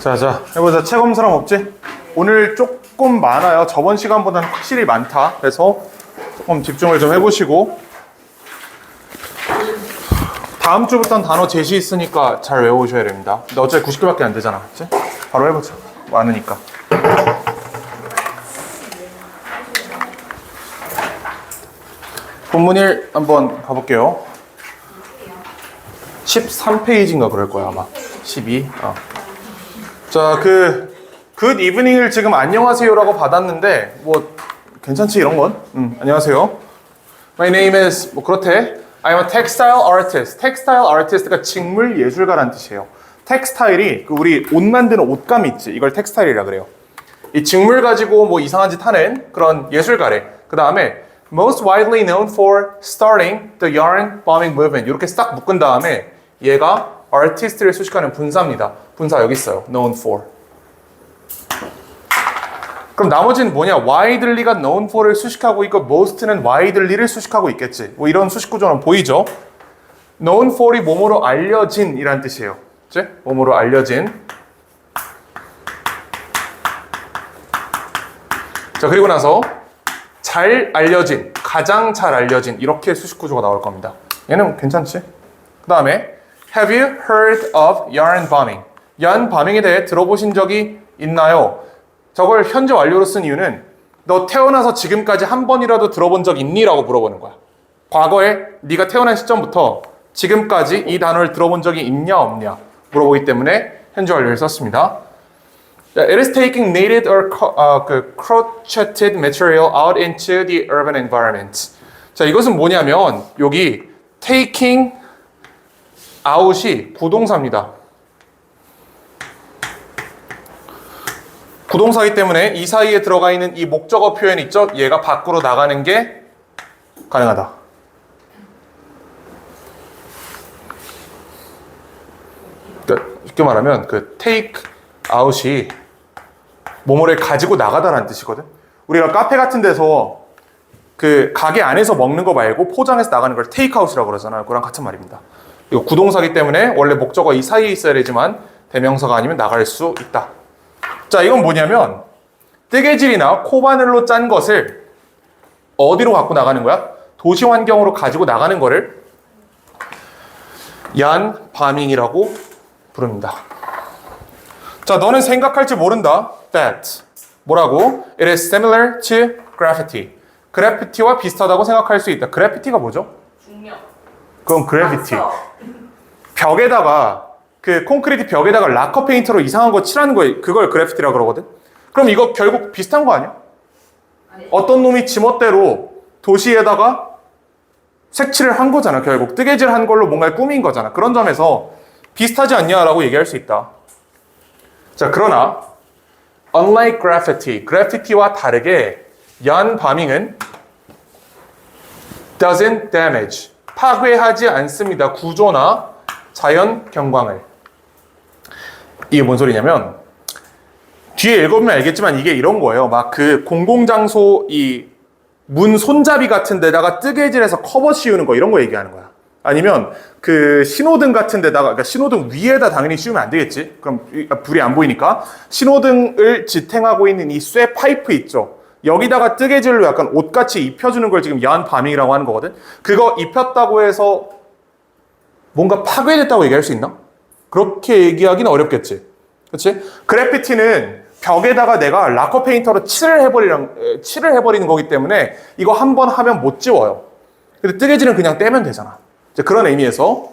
자, 해보자. 체검 사람 없지? 오늘 조금 많아요. 저번 시간보다는 확실히 많다. 그래서 조금 집중을 좀 해보시고, 다음 주부터는 단어 제시 있으니까 잘 외우셔야 됩니다. 근데 어차피 90개밖에 안 되잖아. 그치? 바로 해보자. 많으니까. 본문 1 한번 가볼게요. 13페이지인가 그럴 거야, 아마. 12. 자, 굿 이브닝을 지금 안녕하세요라고 받았는데, 뭐, 괜찮지, 이런 건? 안녕하세요. My name is, 뭐, 그렇대. I'm a textile artist. textile artist가 직물 예술가라는 뜻이에요. 텍스타일이, 우리 옷 만드는 옷감 있지. 이걸 텍스타일이라 그래요. 이 직물 가지고 뭐 이상한 짓 하는 그런 예술가래. 그 다음에, most widely known for starting the yarn bombing movement. 이렇게 싹 묶은 다음에, 얘가 artist를 수식하는 분사입니다. 분사 여기 있어요. known for. 그럼 나머지는 뭐냐? widely가 known for를 수식하고 있고 most는 widely를 수식하고 있겠지. 뭐 이런 수식 구조는 보이죠? known for이 뭐뭐로 알려진 이란 뜻이에요. 그치? 뭐뭐로 알려진. 자, 그리고 나서 잘 알려진, 가장 잘 알려진 이렇게 수식 구조가 나올 겁니다. 얘는 괜찮지? 그 다음에 Have you heard of yarn bombing? yarn bombing에 대해 들어보신 적이 있나요? 저걸 현재 완료로 쓴 이유는 너 태어나서 지금까지 한 번이라도 들어본 적 있니? 라고 물어보는 거야. 과거에 네가 태어난 시점부터 지금까지 이 단어를 들어본 적이 있냐 없냐 물어보기 때문에 현재 완료를 썼습니다. It is taking knitted or crocheted material out into the urban environment. 자, 이것은 뭐냐면 여기 taking out이 부동사입니다. 부동사이기 때문에 이 사이에 들어가 있는 이 목적어 표현 있죠? 얘가 밖으로 나가는 게 가능하다. 그러니까 쉽게 말하면 그 take out이 뭐뭐를 가지고 나가다라는 뜻이거든. 우리가 카페 같은 데서 그 가게 안에서 먹는 거 말고 포장해서 나가는 걸 take out이라고 그러잖아요. 그거랑 같은 말입니다. 이거 구동사기 때문에 원래 목적어 이 사이에 있어야 되지만 대명사가 아니면 나갈 수 있다. 자, 이건 뭐냐면 뜨개질이나 코바늘로 짠 것을 어디로 갖고 나가는 거야? 도시 환경으로 가지고 나가는 거를 yarn bombing이라고 부릅니다. 자, 너는 생각할지 모른다. That 뭐라고? It is similar to graffiti. 그래피티와 비슷하다고 생각할 수 있다. 그래피티가 뭐죠? 중력. 그건 그래피티. 벽에다가 그 콘크리트 벽에다가 락커 페인터로 이상한 거 칠하는 거 그걸 그래피티라고 그러거든. 그럼 이거 결국 비슷한 거 아니야? 아니. 어떤 놈이 지멋대로 도시에다가 색칠을 한 거잖아. 결국 뜨개질 한 걸로 뭔가를 꾸민 거잖아. 그런 점에서 비슷하지 않냐라고 얘기할 수 있다. 자, 그러나 unlike graffiti, 그래피티와 다르게 yarn bombing은 doesn't damage, 파괴하지 않습니다. 구조나 자연 경광을. 이게 뭔 소리냐면 뒤에 읽어보면 알겠지만 이게 이런 거예요. 막 그 공공장소 이 문 손잡이 같은 데다가 뜨개질해서 커버 씌우는 거 이런 거 얘기하는 거야. 아니면 그 신호등 같은 데다가, 그러니까 신호등 위에다 당연히 씌우면 안 되겠지. 그럼 불이 안 보이니까 신호등을 지탱하고 있는 이 쇠 파이프 있죠. 여기다가 뜨개질로 약간 옷같이 입혀주는 걸 지금 yarn bombing이라고 하는 거거든. 그거 입혔다고 해서 뭔가 파괴됐다고 얘기할 수 있나? 그렇게 얘기하기는 어렵겠지. 그렇지? 그래피티는 벽에다가 내가 락커 페인터로 칠을 해버리는 거기 때문에 이거 한 번 하면 못 지워요. 근데 뜨개질은 그냥 떼면 되잖아. 그런 의미에서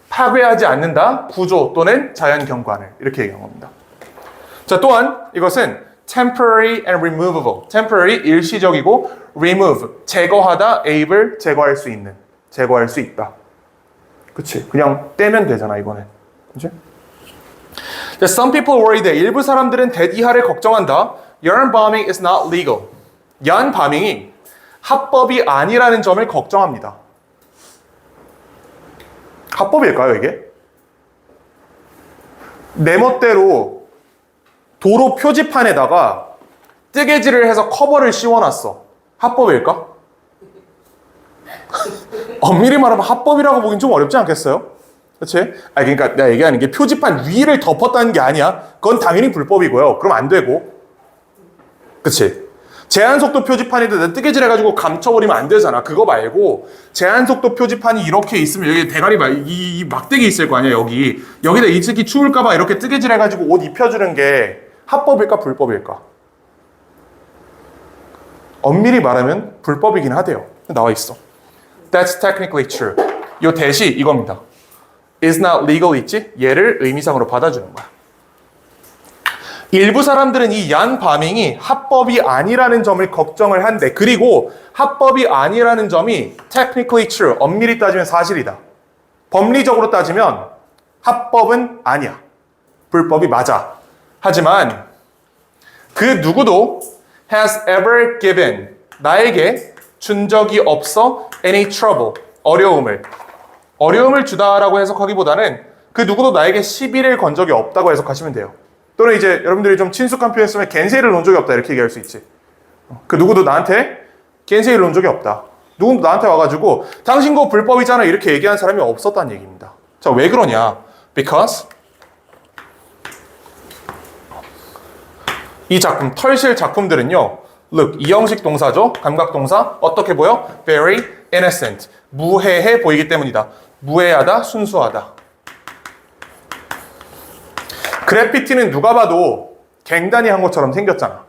파괴하지 않는다, 구조 또는 자연 경관을 이렇게 얘기한 겁니다. 자, 또한 이것은 temporary and removable. temporary 일시적이고 remove 제거하다, able 제거할 수 있는, 제거할 수 있다. 그치? 그냥 떼면 되잖아, 이거는. 그치? Some people worry that 일부 사람들은 that 이하를 걱정한다. Yarn bombing is not legal. yarn bombing이 합법이 아니라는 점을 걱정합니다. 합법일까요, 이게? 내 멋대로 도로 표지판에다가 뜨개질을 해서 커버를 씌워놨어. 합법일까? 엄밀히 말하면 합법이라고 보긴 좀 어렵지 않겠어요? 그치? 그러니까 내가 얘기하는 게 표지판 위를 덮었다는 게 아니야. 그건 당연히 불법이고요. 그럼 안 되고. 그치? 제한속도 표지판에다 내가 뜨개질 해가지고 감춰버리면 안 되잖아. 그거 말고 제한속도 표지판이 이렇게 있으면 여기 대가리 이 막대기 있을 거 아니야. 여기다 이 새끼 추울까봐 이렇게 뜨개질 해가지고 옷 입혀주는 게 합법일까 불법일까? 엄밀히 말하면 불법이긴 하대요. 나와 있어. That's technically true. 요 대시 이겁니다. is not legal 있지? 얘를 의미상으로 받아주는 거야. 일부 사람들은 이 얀 바밍이 합법이 아니라는 점을 걱정을 한대. 그리고 합법이 아니라는 점이 technically true. 엄밀히 따지면 사실이다. 법리적으로 따지면 합법은 아니야. 불법이 맞아. 하지만 그 누구도 has ever given 나에게 준 적이 없어 any trouble 어려움을 주다라고 해석하기보다는 그 누구도 나에게 시비를 건 적이 없다고 해석하시면 돼요. 또는 이제 여러분들이 좀 친숙한 표현 쓰면 겐세이를 놓은 적이 없다 이렇게 얘기할 수 있지. 그 누구도 나한테 겐세이를 놓은 적이 없다. 누구도 나한테 와가지고 당신 거 불법이잖아 이렇게 얘기한 사람이 없었다는 얘기입니다. 자, 왜 그러냐? Because 이 작품, 털실 작품들은요. Look, 이형식 동사죠. 감각동사. 어떻게 보여? Very innocent. 무해해 보이기 때문이다. 무해하다, 순수하다. 그래피티는 누가 봐도 갱단이 한 것처럼 생겼잖아.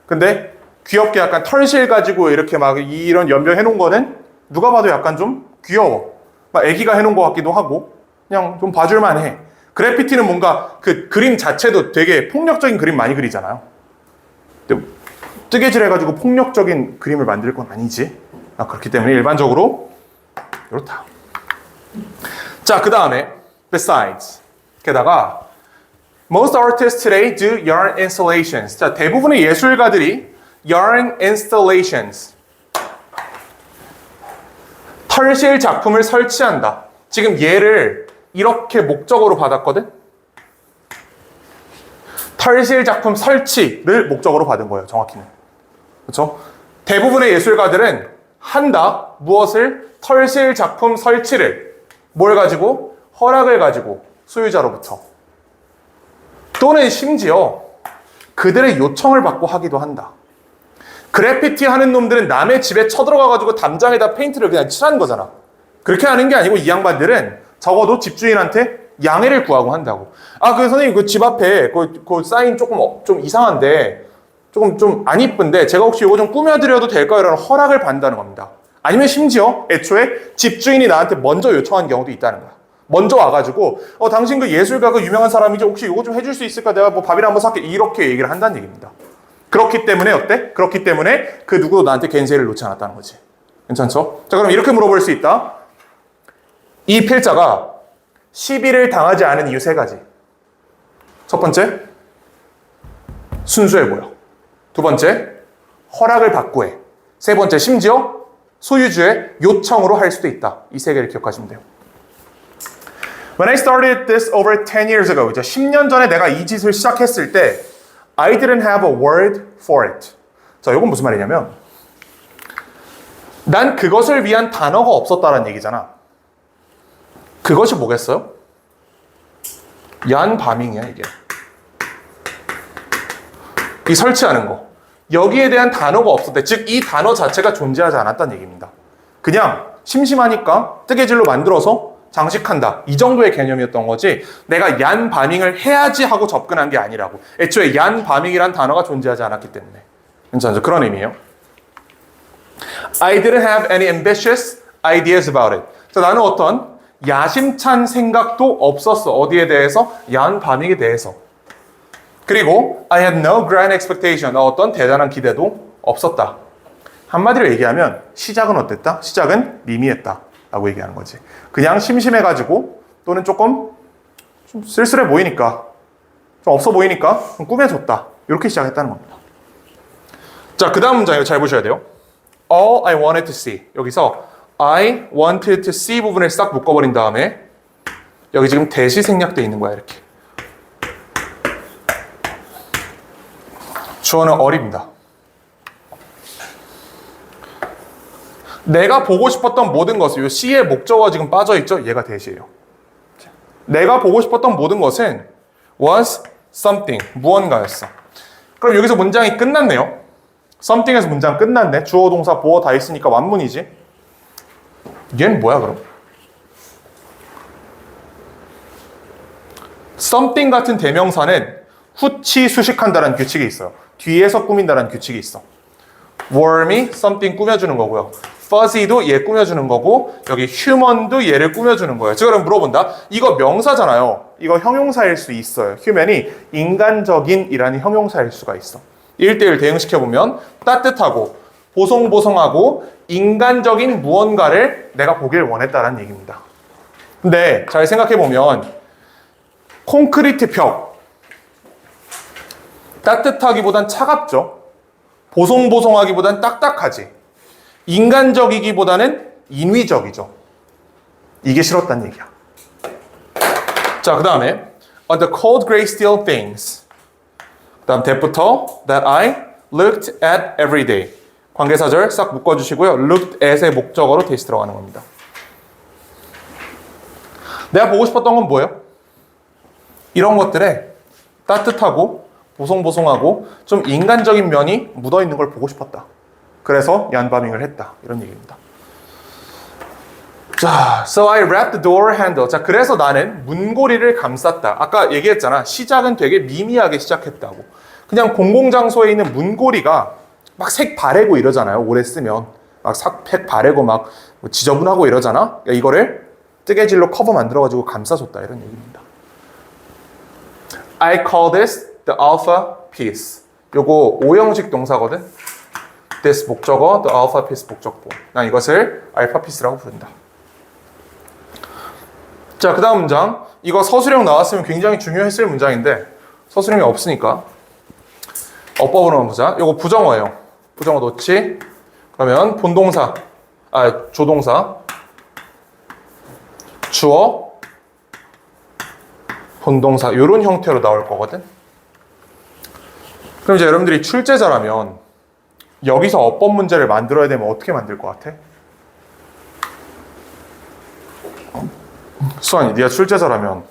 근데 귀엽게 약간 털실 가지고 이렇게 막 이런 연병 해놓은 거는 누가 봐도 약간 좀 귀여워. 막 애기가 해놓은 것 같기도 하고 그냥 좀 봐줄만 해. 그래피티는 뭔가 그 그림 자체도 되게 폭력적인 그림 많이 그리잖아요. 뜨개질 해가지고 폭력적인 그림을 만들 건 아니지. 그렇기 때문에 일반적으로 이렇다. 자, 그 다음에 besides 게다가 most artists today do yarn installations. 자, 대부분의 예술가들이 yarn installations 털실 작품을 설치한다. 지금 얘를 이렇게 목적으로 받았거든. 털실 작품 설치를 목적으로 받은 거예요. 정확히는. 그렇죠? 대부분의 예술가들은 한다. 무엇을? 털실 작품 설치를. 뭘 가지고? 허락을 가지고 소유자로부터. 또는 심지어 그들의 요청을 받고 하기도 한다. 그래피티 하는 놈들은 남의 집에 쳐들어가가지고 담장에다 페인트를 그냥 칠하는 거잖아. 그렇게 하는 게 아니고 이 양반들은 적어도 집주인한테 양해를 구하고 한다고. 그 선생님 그 집 앞에 그 사인 조금 좀 이상한데 조금 좀 안 이쁜데 제가 혹시 이거 좀 꾸며드려도 될까요? 라는 허락을 받는다는 겁니다. 아니면 심지어 애초에 집주인이 나한테 먼저 요청한 경우도 있다는 거야. 먼저 와가지고 당신 그 예술가 그 유명한 사람이죠. 혹시 이거 좀 해줄 수 있을까? 내가 뭐 밥이나 한번 살게. 이렇게 얘기를 한다는 얘기입니다. 그렇기 때문에 어때? 그렇기 때문에 그 누구도 나한테 겐세이를 놓지 않았다는 거지. 괜찮죠? 자, 그럼 이렇게 물어볼 수 있다. 이 필자가 시비를 당하지 않은 이유 세 가지. 첫 번째, 순수해 보여. 두 번째, 허락을 받고 해. 세 번째, 심지어 소유주의 요청으로 할 수도 있다. 이 세 개를 기억하시면 돼요. When I started this over 10 years ago, 이제 10년 전에 내가 이 짓을 시작했을 때 I didn't have a word for it. 자, 이건 무슨 말이냐면 난 그것을 위한 단어가 없었다는 얘기잖아. 그것이 뭐겠어요? 얀 바밍이야, 이게. 이 설치하는 거. 여기에 대한 단어가 없었대. 즉, 이 단어 자체가 존재하지 않았다는 얘기입니다. 그냥 심심하니까 뜨개질로 만들어서 장식한다. 이 정도의 개념이었던 거지 내가 얀 바밍을 해야지 하고 접근한 게 아니라고. 애초에 얀 바밍이란 단어가 존재하지 않았기 때문에. 괜찮죠? 그런 의미예요. I didn't have any ambitious ideas about it. 자, 나는 어떤 야심찬 생각도 없었어. 어디에 대해서? 얀 바밍에 대해서. 그리고 I had no grand expectation. 어떤 대단한 기대도 없었다. 한마디로 얘기하면 시작은 어땠다? 시작은 미미했다 라고 얘기하는 거지. 그냥 심심해가지고 또는 조금 좀 쓸쓸해 보이니까 좀 없어 보이니까 좀 꾸며줬다. 이렇게 시작했다는 겁니다. 자, 그 다음 문장 잘 보셔야 돼요. All I wanted to see. 여기서 I wanted to see 부분을 싹 묶어버린 다음에 여기 지금 대시 생략되어 있는 거야. 이렇게. 주어는 all입니다. 내가 보고 싶었던 모든 것을 이 C의 목적어가 지금 빠져있죠? 얘가 대시예요. 내가 보고 싶었던 모든 것은 was something, 무언가였어. 그럼 여기서 문장이 끝났네요. something에서 문장 끝났네. 주어, 동사, 보어 다 있으니까 완문이지. 얘는 뭐야 그럼? something 같은 대명사는 후치 수식한다는 규칙이 있어요. 뒤에서 꾸민다는 규칙이 있어. warm이 something 꾸며주는 거고요. fuzzy도 얘 꾸며주는 거고, 여기 human도 얘를 꾸며주는 거예요. 제가 그럼 물어본다. 이거 명사잖아요. 이거 형용사일 수 있어요. human이 인간적인이라는 형용사일 수가 있어. 1대1 대응시켜보면 따뜻하고 보송보송하고 인간적인 무언가를 내가 보길 원했다는 얘기입니다. 근데 잘 생각해보면 콘크리트 벽 따뜻하기보단 차갑죠. 보송보송하기보단 딱딱하지. 인간적이기보다는 인위적이죠. 이게 싫었단 얘기야. 자, 그 다음에 on the cold gray steel things. 그 다음 that부터 that I looked at every day. 관계사절 싹 묶어주시고요. looked at의 목적어로 da시 들어가는 겁니다. 내가 보고 싶었던 건 뭐예요? 이런 것들에 따뜻하고 보송보송하고 좀 인간적인 면이 묻어있는 걸 보고 싶었다. 그래서 연바밍을 했다. 이런 얘기입니다. 자, so I wrapped the door handle. 자, 그래서 나는 문고리를 감쌌다. 아까 얘기했잖아. 시작은 되게 미미하게 시작했다고. 그냥 공공장소에 있는 문고리가 막 색 바래고 이러잖아요. 오래 쓰면. 막 색 바래고 막 지저분하고 이러잖아. 이거를 뜨개질로 커버 만들어가지고 감싸줬다. 이런 얘기입니다. I call this the alpha piece. 요거 오형식 동사거든. this 목적어, the alpha piece 목적보. 난 이것을 알파 피스라고 부른다. 자, 그 다음 문장. 이거 서술형 나왔으면 굉장히 중요했을 문장인데 서술형이 없으니까 어법으로만 보자. 요거 부정어예요. 부정어 놓지. 그러면 본동사, 조동사, 주어, 본동사 이런 형태로 나올 거거든. 그럼 이제 여러분들이 출제자라면 여기서 어법 문제를 만들어야 되면 어떻게 만들 것 같아? 수환이, 네가 출제자라면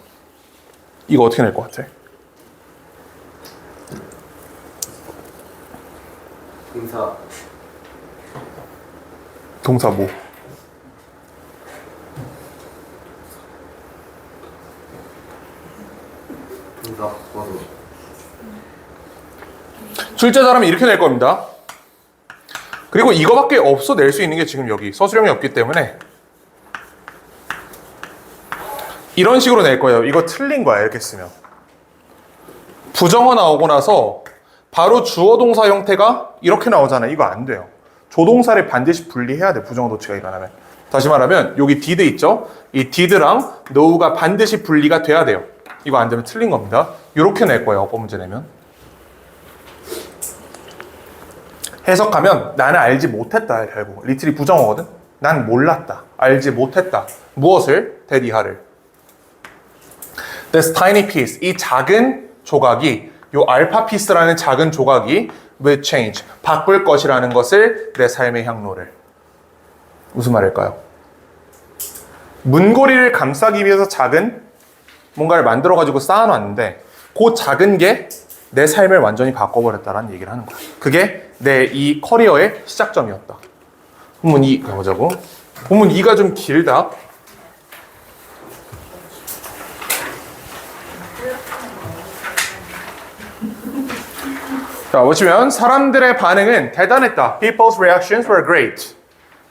이거 어떻게 낼 것 같아? 동사 뭐? 출제자라면 이렇게 낼 겁니다. 그리고 이거밖에 없어 낼 수 있는 게 지금 여기 서술형이 없기 때문에 이런 식으로 낼 거예요. 이거 틀린 거야, 이렇게 쓰면. 부정어 나오고 나서 바로 주어 동사 형태가 이렇게 나오잖아요. 이거 안 돼요. 조동사를 반드시 분리해야 돼, 부정어 도치가 일어나면. 다시 말하면 여기 did 있죠? 이 did랑 know가 반드시 분리가 돼야 돼요. 이거 안 되면 틀린 겁니다. 이렇게 낼 거예요, 어법 문제 내면. 해석하면 나는 알지 못했다, 결국. 리틀이 부정어거든? 난 몰랐다, 알지 못했다. 무엇을? that 이하를. This tiny piece, 이 작은 조각이, 요 알파 피스라는 작은 조각이 will change, 바꿀 것이라는 것을 내 삶의 향로를. 무슨 말일까요? 문고리를 감싸기 위해서 작은 뭔가를 만들어가지고 쌓아놨는데 그 작은 게 내 삶을 완전히 바꿔버렸다라는 얘기를 하는 거야. 그게 내 이 커리어의 시작점이었다. 본문 2 가보자고. 본문 2가 좀 길다. 자, 보시면 사람들의 반응은 대단했다. People's reactions were great.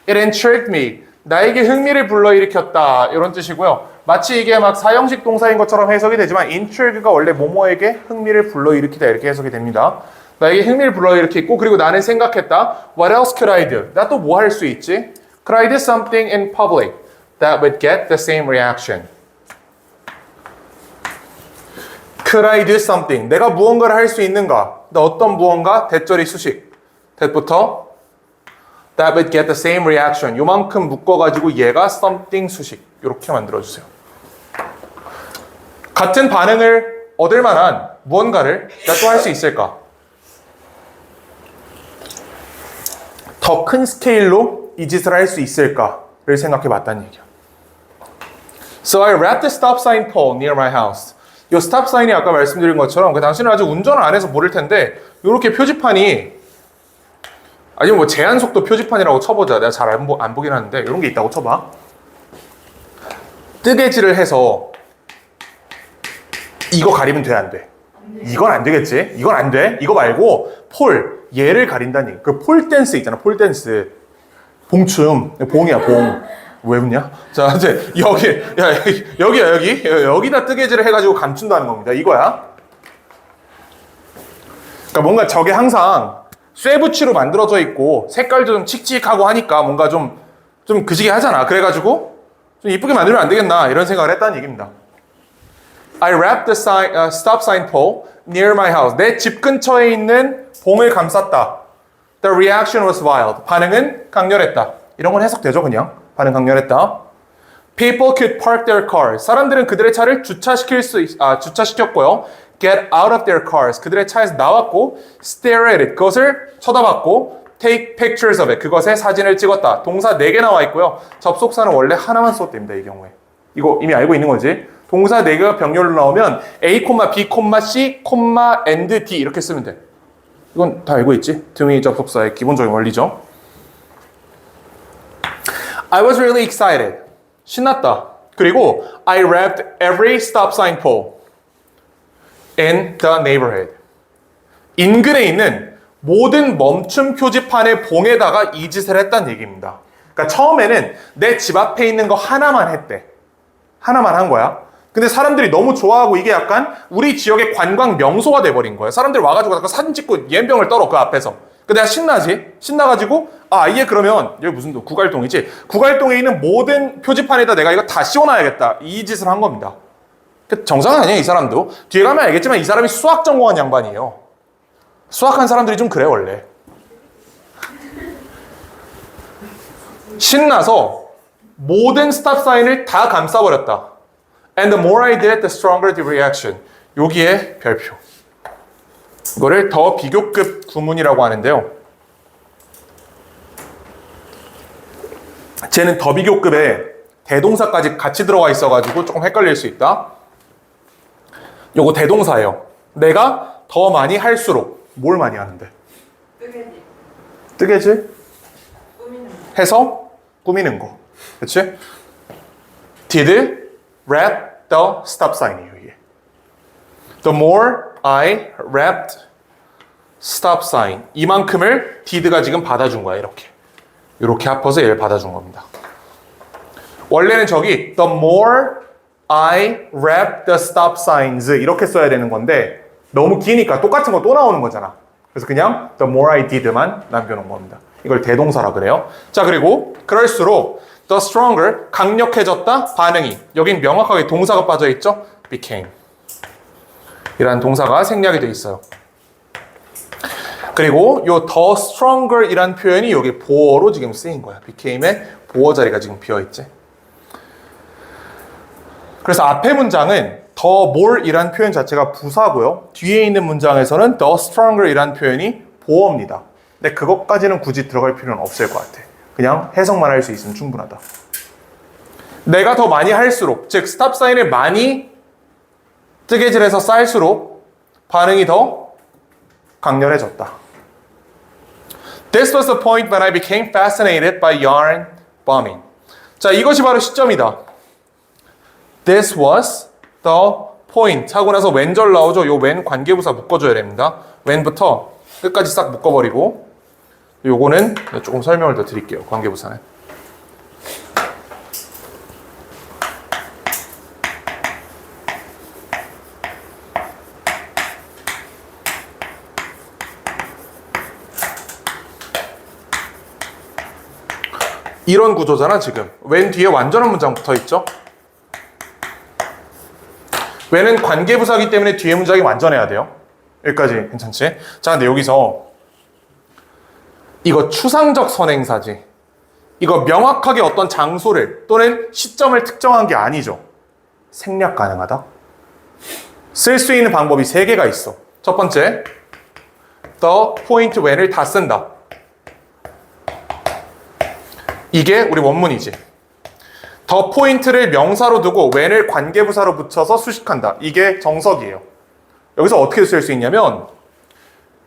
It intrigued me. 나에게 흥미를 불러일으켰다. 이런 뜻이고요. 마치 이게 막 사형식 동사인 것처럼 해석이 되지만 intrigue가 원래 뭐뭐에게 흥미를 불러일으키다 이렇게 해석이 됩니다. 나에게 흥미를 불러일으켰고 그리고 나는 생각했다. What else could I do? 나 또 뭐 할 수 있지? Could I do something in public that would get the same reaction? Could I do something? 내가 무언가를 할 수 있는가? 나 어떤 무언가? 대절이 수식. that부터 that would get the same reaction. 요만큼 묶어가지고 얘가 something 수식. 이렇게 만들어주세요. 같은 반응을 얻을 만한 무언가를 나 또 할 수 있을까? 더 큰 스케일로 이 짓을 할 수 있을까를 생각해 봤다는 얘기야. So I wrapped the stop sign pole near my house. 이 스탑 사인이 아까 말씀드린 것처럼 당신은 아직 운전을 안 해서 모를 텐데 이렇게 표지판이 아니면 뭐 제한 속도 표지판이라고 쳐보자. 내가 잘 안 보긴 하는데 이런 게 있다고 쳐봐. 뜨개질을 해서 이거 가리면 돼, 안 돼? 이건 안 되겠지? 이건 안 돼? 이거 말고 폴, 얘를 가린다니. 그 폴 댄스 있잖아, 폴 댄스. 봉춤, 봉이야, 봉. 왜 웃냐? 자, 이제 여기다 뜨개질을 해가지고 감춘다는 겁니다. 이거야. 그러니까 뭔가 저게 항상 쇠붙이로 만들어져 있고 색깔도 좀 칙칙하고 하니까 뭔가 좀 그지게 하잖아. 그래가지고 좀 이쁘게 만들면 안 되겠나 이런 생각을 했다는 얘기입니다. I wrapped the stop sign pole near my house. 내 집 근처에 있는 봉을 감쌌다. The reaction was wild. 반응은 강렬했다. 이런 건 해석되죠, 그냥. 반응 강렬했다. People could park their cars. 사람들은 그들의 차를 주차시켰고요. Get out of their cars. 그들의 차에서 나왔고, stare at it. 그것을 쳐다봤고, take pictures of it. 그것의 사진을 찍었다. 동사 4개 나와 있고요. 접속사는 원래 하나만 써도 됩니다, 이 경우에. 이거 이미 알고 있는 거지. 동사 4개가 병렬로 나오면 A, B, C, and D 이렇게 쓰면 돼. 이건 다 알고 있지? 등위 접속사의 기본적인 원리죠. I was really excited. 신났다. 그리고 I wrapped every stop sign pole in the neighborhood. 인근에 있는 모든 멈춤 표지판의 봉에다가 이 짓을 했다는 얘기입니다. 그러니까 처음에는 내 집 앞에 있는 거 하나만 했대. 하나만 한 거야. 근데 사람들이 너무 좋아하고 이게 약간 우리 지역의 관광 명소가 돼버린 거예요. 사람들이 와가지고 사진 찍고 옌병을 떨어 그 앞에서. 근데 내가 신나지? 신나가지고 얘 그러면 여기 무슨 구갈동이지? 구갈동에 있는 모든 표지판에다 내가 이거 다 씌워놔야겠다. 이 짓을 한 겁니다. 정상은 아니에요, 이 사람도. 뒤에 가면 알겠지만 이 사람이 수학 전공한 양반이에요. 수학한 사람들이 좀 그래 원래. 신나서 모든 스탑 사인을 다 감싸버렸다. And the more I did, the stronger the reaction. 여기에 별표. 이거를 더 비교급 구문이라고 하는데요. 쟤는 더 비교급에 대동사까지 같이 들어가 있어가지고 조금 헷갈릴 수 있다. 요거 대동사예요. 내가 더 많이 할수록 뭘 많이 하는데? 뜨개질? 해서 꾸미는 거. 그치? Did wrap the stop sign이에요, 이게. The more I wrapped stop sign. 이만큼을 did가 지금 받아준 거야, 이렇게. 이렇게 합해서 얘를 받아준 겁니다. 원래는 저기 the more I wrapped the stop signs 이렇게 써야 되는 건데 너무 기니까 똑같은 거 또 나오는 거잖아. 그래서 그냥 the more I did만 남겨놓은 겁니다. 이걸 대동사라 그래요. 자, 그리고 그럴수록 the stronger, 강력해졌다, 반응이. 여긴 명확하게 동사가 빠져있죠? became. 이라는 동사가 생략이 되어 있어요. 그리고 요 the stronger 이란 표현이 여기 보어로 지금 쓰인 거야. became의 보어 자리가 지금 비어있지. 그래서 앞에 문장은 the more 이란 표현 자체가 부사고요. 뒤에 있는 문장에서는 the stronger 이란 표현이 보어입니다. 근데 그것까지는 굳이 들어갈 필요는 없을 것 같아. 그냥 해석만 할 수 있으면 충분하다. 내가 더 많이 할수록, 즉 스탑 사인을 많이 뜨개질해서 쌓일수록 반응이 더 강렬해졌다. This was the point when I became fascinated by yarn bombing. 자, 이것이 바로 시점이다. This was the point 하고 나서 when절 나오죠. 요 when 관계부사 묶어줘야 됩니다. when부터 끝까지 싹 묶어버리고 요거는 조금 설명을 더 드릴게요. 관계부사는. 이런 구조잖아 지금. when 뒤에 완전한 문장 붙어있죠. when은 관계부사기 때문에 뒤에 문장이 완전해야 돼요. 여기까지 괜찮지? 자, 근데 여기서 이거 추상적 선행사지. 이거 명확하게 어떤 장소를 또는 시점을 특정한 게 아니죠. 생략 가능하다. 쓸 수 있는 방법이 3개가 있어. 첫 번째, the point when을 다 쓴다. 이게 우리 원문이지. 더 포인트를 명사로 두고 when을 관계부사로 붙여서 수식한다. 이게 정석이에요. 여기서 어떻게 쓸 수 있냐면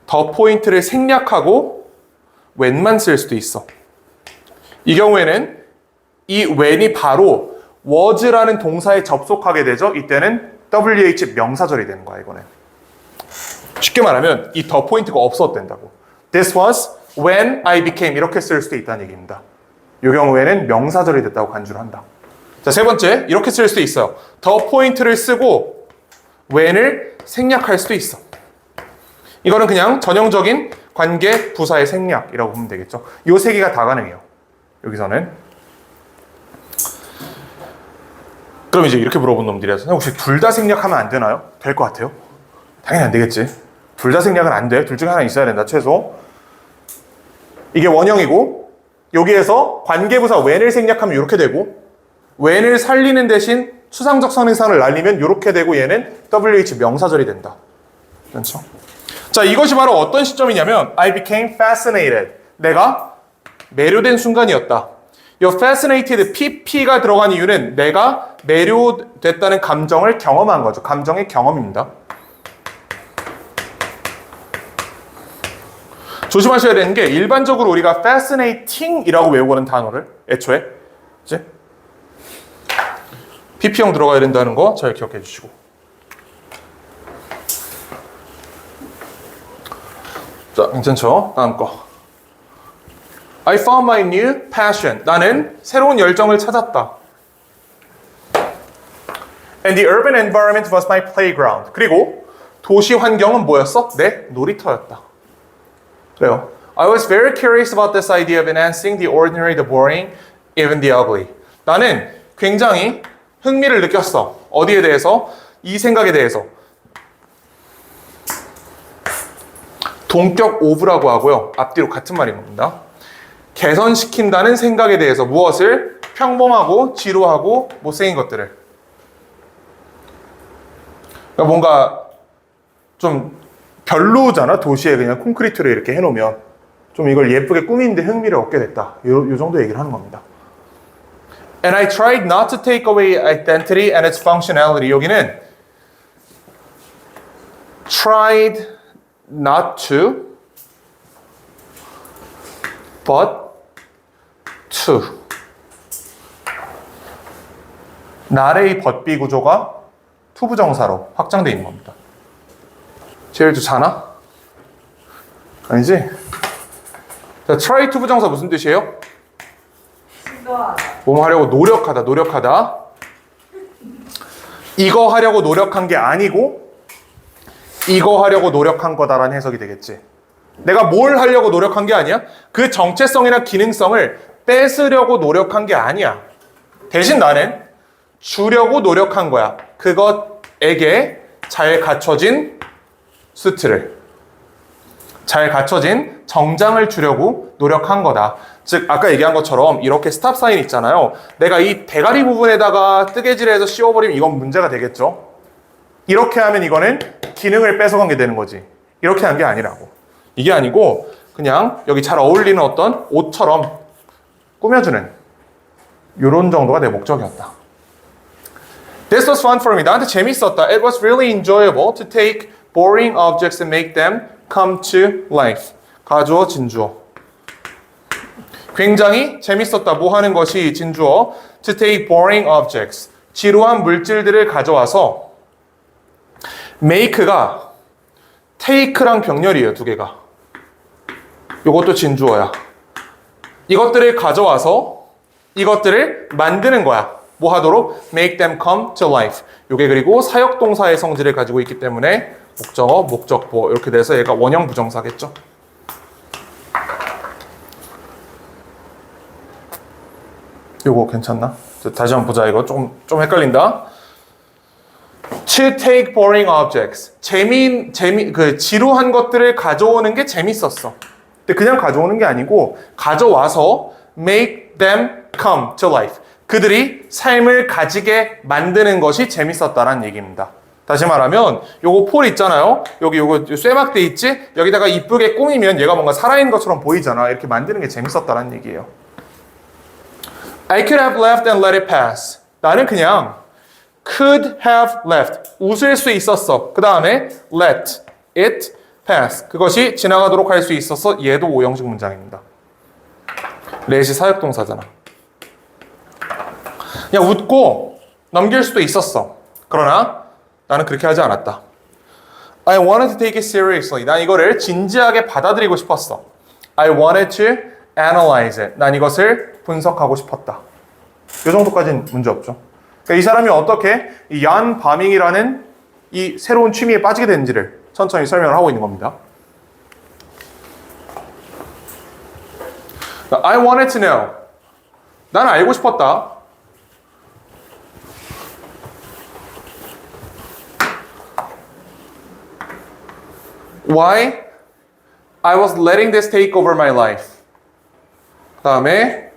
더 포인트를 생략하고 when만 쓸 수도 있어. 이 경우에는 이 when이 바로 was라는 동사에 접속하게 되죠. 이때는 WH 명사절이 되는 거야, 이거는. 쉽게 말하면 이 더 포인트가 없어도 된다고. This was when I became 이렇게 쓸 수도 있다는 얘기입니다. 이 경우에는 명사절이 됐다고 간주를 한다. 자, 세 번째, 이렇게 쓸 수도 있어요. 더 포인트를 쓰고 when을 생략할 수도 있어. 이거는 그냥 전형적인 관계 부사의 생략이라고 보면 되겠죠. 이 세 개가 다 가능해요. 여기서는. 그럼 이제 이렇게 물어본 놈들이라서 혹시 둘 다 생략하면 안 되나요? 될 것 같아요. 당연히 안 되겠지. 둘 다 생략은 안 돼. 둘 중에 하나 있어야 된다, 최소. 이게 원형이고 여기에서 관계부사 when을 생략하면 이렇게 되고 when을 살리는 대신 추상적 선행사를 날리면 이렇게 되고 얘는 WH 명사절이 된다. 그렇죠? 자, 이것이 바로 어떤 시점이냐면 I became fascinated. 내가 매료된 순간이었다. 이 fascinated, pp가 들어간 이유는 내가 매료됐다는 감정을 경험한 거죠. 감정의 경험입니다. 조심하셔야 되는 게 일반적으로 우리가 fascinating이라고 외우고는 단어를 애초에 이제 pp형 들어가야 된다는 거 잘 기억해 주시고. 자, 괜찮죠? 다음 거. I found my new passion. 나는 새로운 열정을 찾았다. And the urban environment was my playground. 그리고 도시 환경은 뭐였어? 내 놀이터였다. 그래요. I was very curious about this idea of enhancing the ordinary, the boring, even the ugly. 나는 굉장히 흥미를 느꼈어. 어디에 대해서? 이 생각에 대해서. 동격 오브라고 하고요. 앞뒤로 같은 말인 겁니다. 개선시킨다는 생각에 대해서 무엇을? 평범하고 지루하고 못생긴 것들을. 그러니까 뭔가 좀 별로잖아. 도시에 그냥 콘크리트를 이렇게 해놓으면 좀 이걸 예쁘게 꾸미는데 흥미를 얻게 됐다. 요 정도 얘기를 하는 겁니다. And I tried not to take away identity and its functionality. 여기는 tried not to but to. not의 but 구조가 투부정사로 확장되어 있는 겁니다. 제일도 자나? 아니지? 자, try 투부정사 무슨 뜻이에요? 뭐 하려고 노력하다, 노력하다. 이거 하려고 노력한 게 아니고 이거 하려고 노력한 거다라는 해석이 되겠지. 내가 뭘 하려고 노력한 게 아니야? 그 정체성이나 기능성을 뺏으려고 노력한 게 아니야. 대신 나는 주려고 노력한 거야. 그것에게 잘 갖춰진 수트를, 잘 갖춰진 정장을 주려고 노력한 거다. 즉 아까 얘기한 것처럼 이렇게 스탑 사인 있잖아요. 내가 이 대가리 부분에다가 뜨개질해서 씌워버리면 이건 문제가 되겠죠. 이렇게 하면 이거는 기능을 뺏어간 게 되는 거지. 이렇게 한 게 아니라고. 이게 아니고 그냥 여기 잘 어울리는 어떤 옷처럼 꾸며주는 이런 정도가 내 목적이었다. This was fun for me. 나한테 재밌었다. It was really enjoyable to take boring objects and make them come to life. 가주어, 진주어. 굉장히 재밌었다. 뭐 하는 것이 진주어. To take boring objects. 지루한 물질들을 가져와서 make가 take랑 병렬이에요. 두 개가. 이것도 진주어야. 이것들을 가져와서 이것들을 만드는 거야. 뭐 하도록? Make them come to life. 이게 그리고 사역동사의 성질을 가지고 있기 때문에 목적어, 목적보 이렇게 돼서 얘가 원형 부정사겠죠. 요거 괜찮나? 다시 한번 보자. 이거 좀 헷갈린다. To take boring objects. 지루한 것들을 가져오는 게 재밌었어. 근데 그냥 가져오는 게 아니고 가져와서 make them come to life. 그들이 삶을 가지게 만드는 것이 재밌었다라는 얘기입니다. 다시 말하면 요거 폴 있잖아요. 여기 요거 쇠막대 있지? 여기다가 이쁘게 꾸미면 얘가 뭔가 살아있는 것처럼 보이잖아. 이렇게 만드는 게 재밌었다라는 얘기예요. I could have left and let it pass. 나는 그냥 could have left. 웃을 수 있었어. 그 다음에 let it pass. 그것이 지나가도록 할 수 있어서 얘도 오형식 문장입니다. let이 사역동사잖아. 그냥 웃고 넘길 수도 있었어. 그러나 나는 그렇게 하지 않았다. I wanted to take it seriously. 난 이거를 진지하게 받아들이고 싶었어. I wanted to analyze it. 난 이것을 분석하고 싶었다. 이 정도까지는 문제 없죠. 그러니까 이 사람이 어떻게 이 얀 바밍이라는 이 새로운 취미에 빠지게 됐는지를 천천히 설명을 하고 있는 겁니다. I wanted to know. 나는 알고 싶었다. Why I was letting this take over my life. 그 다음에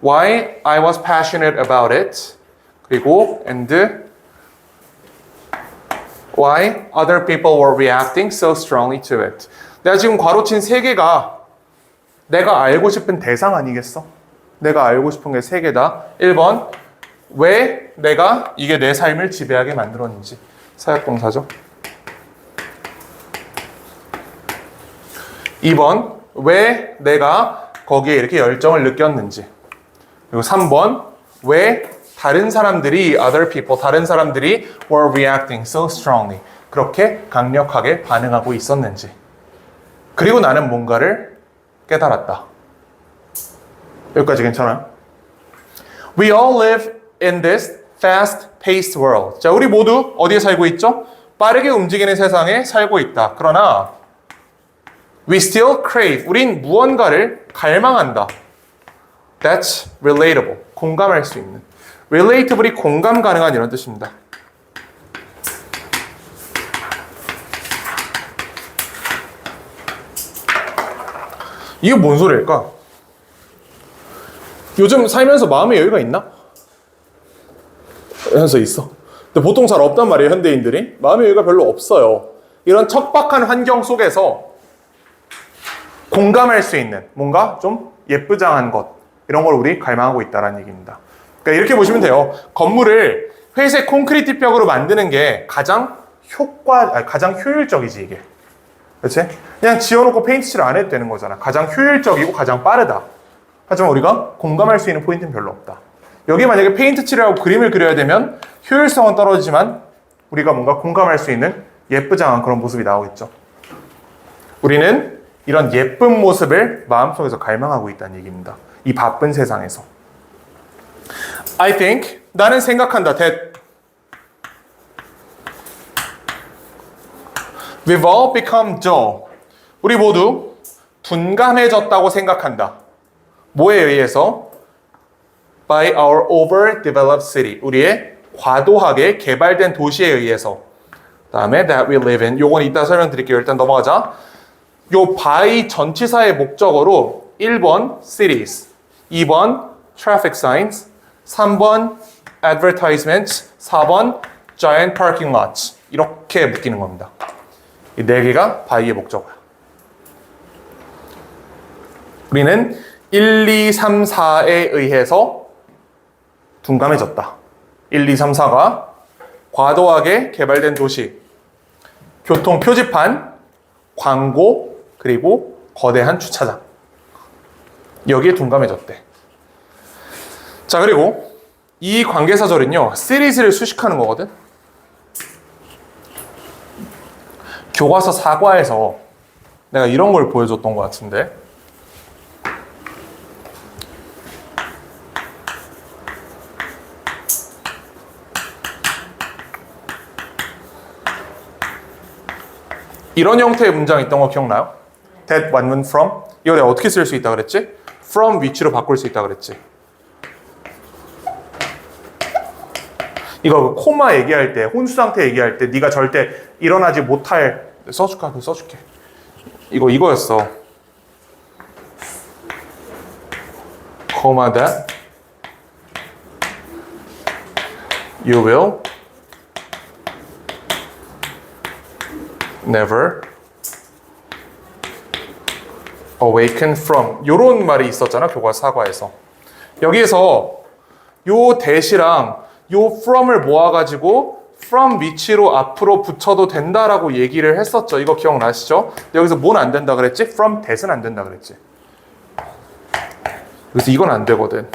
Why I was passionate about it. 그리고 and Why other people were reacting so strongly to it. 내가 지금 괄호친 세 개가 내가 알고 싶은 대상 아니겠어? 내가 알고 싶은 게 세 개다. 1번 왜 내가 이게 내 삶을 지배하게 만들었는지. 사역동사죠. 2번 왜 내가 거기에 이렇게 열정을 느꼈는지. 그리고 3번 왜 다른 사람들이 other people, 다른 사람들이 were reacting so strongly. 그렇게 강력하게 반응하고 있었는지. 그리고 나는 뭔가를 깨달았다. 여기까지 괜찮아요? We all live in this fast-paced world. 자, 우리 모두 어디에 살고 있죠? 빠르게 움직이는 세상에 살고 있다. 그러나 we still crave. 우린 무언가를 갈망한다. That's relatable. 공감할 수 있는. relatable이 공감 가능한 이런 뜻입니다. 이게 뭔 소리일까? 요즘 살면서 마음의 여유가 있나? 현서 있어. 근데 보통 잘 없단 말이에요, 현대인들이. 마음의 여유가 별로 없어요. 이런 척박한 환경 속에서 공감할 수 있는 뭔가 좀 예쁘장한 것, 이런 걸 우리 갈망하고 있다는 얘기입니다. 그러니까 이렇게 보시면 돼요. 건물을 회색 콘크리트 벽으로 만드는 게 가장 효율적이지, 이게. 그렇지? 그냥 지어놓고 페인트칠을 안 해도 되는 거잖아. 가장 효율적이고 가장 빠르다. 하지만 우리가 공감할 수 있는 포인트는 별로 없다. 여기 만약에 페인트칠을 하고 그림을 그려야 되면 효율성은 떨어지지만 우리가 뭔가 공감할 수 있는 예쁘장한 그런 모습이 나오겠죠. 우리는 이런 예쁜 모습을 마음속에서 갈망하고 있다는 얘기입니다. 이 바쁜 세상에서. I think, 나는 생각한다. that we've all become dull. 우리 모두 둔감해졌다고 생각한다. 뭐에 의해서? By our overdeveloped city. 우리의 과도하게 개발된 도시에 의해서. 다음에 that we live in. 요건 이따 설명드릴게요. 일단 넘어가자. 요 by 전치사의 목적어로 1번 cities, 2번 traffic signs, 3번 advertisements, 4번 giant parking lots. 이렇게 묶이는 겁니다. 이 네 개가 by의 목적어야. 우리는 1, 2, 3, 4에 의해서 둔감해졌다. 1, 2, 3, 4가 과도하게 개발된 도시, 교통 표지판, 광고, 그리고 거대한 주차장. 여기에 둔감해졌대. 자, 그리고 이 관계사절은요, 시리즈를 수식하는 거거든. 교과서 4과에서 내가 이런 걸 보여줬던 것 같은데. 이런 형태의 문장 있던 거 기억나요? That 완문 from. 이거 내가 어떻게 쓸 수 있다 그랬지? From which로 바꿀 수 있다 그랬지. 이거 코마 얘기할 때, 혼수 상태 얘기할 때 네가 절대 일어나지 못할 써줄까? 그거 써줄게. 이거였어. 코마 that you will never awaken from. 요런 말이 있었잖아, 교과서 4과에서. 여기에서 요 that이랑 요 from을 모아가지고 from 위치로 앞으로 붙여도 된다라고 얘기를 했었죠. 이거 기억나시죠? 여기서 뭔 안 된다 그랬지? from that은 안 된다 그랬지. 그래서 이건 안 되거든.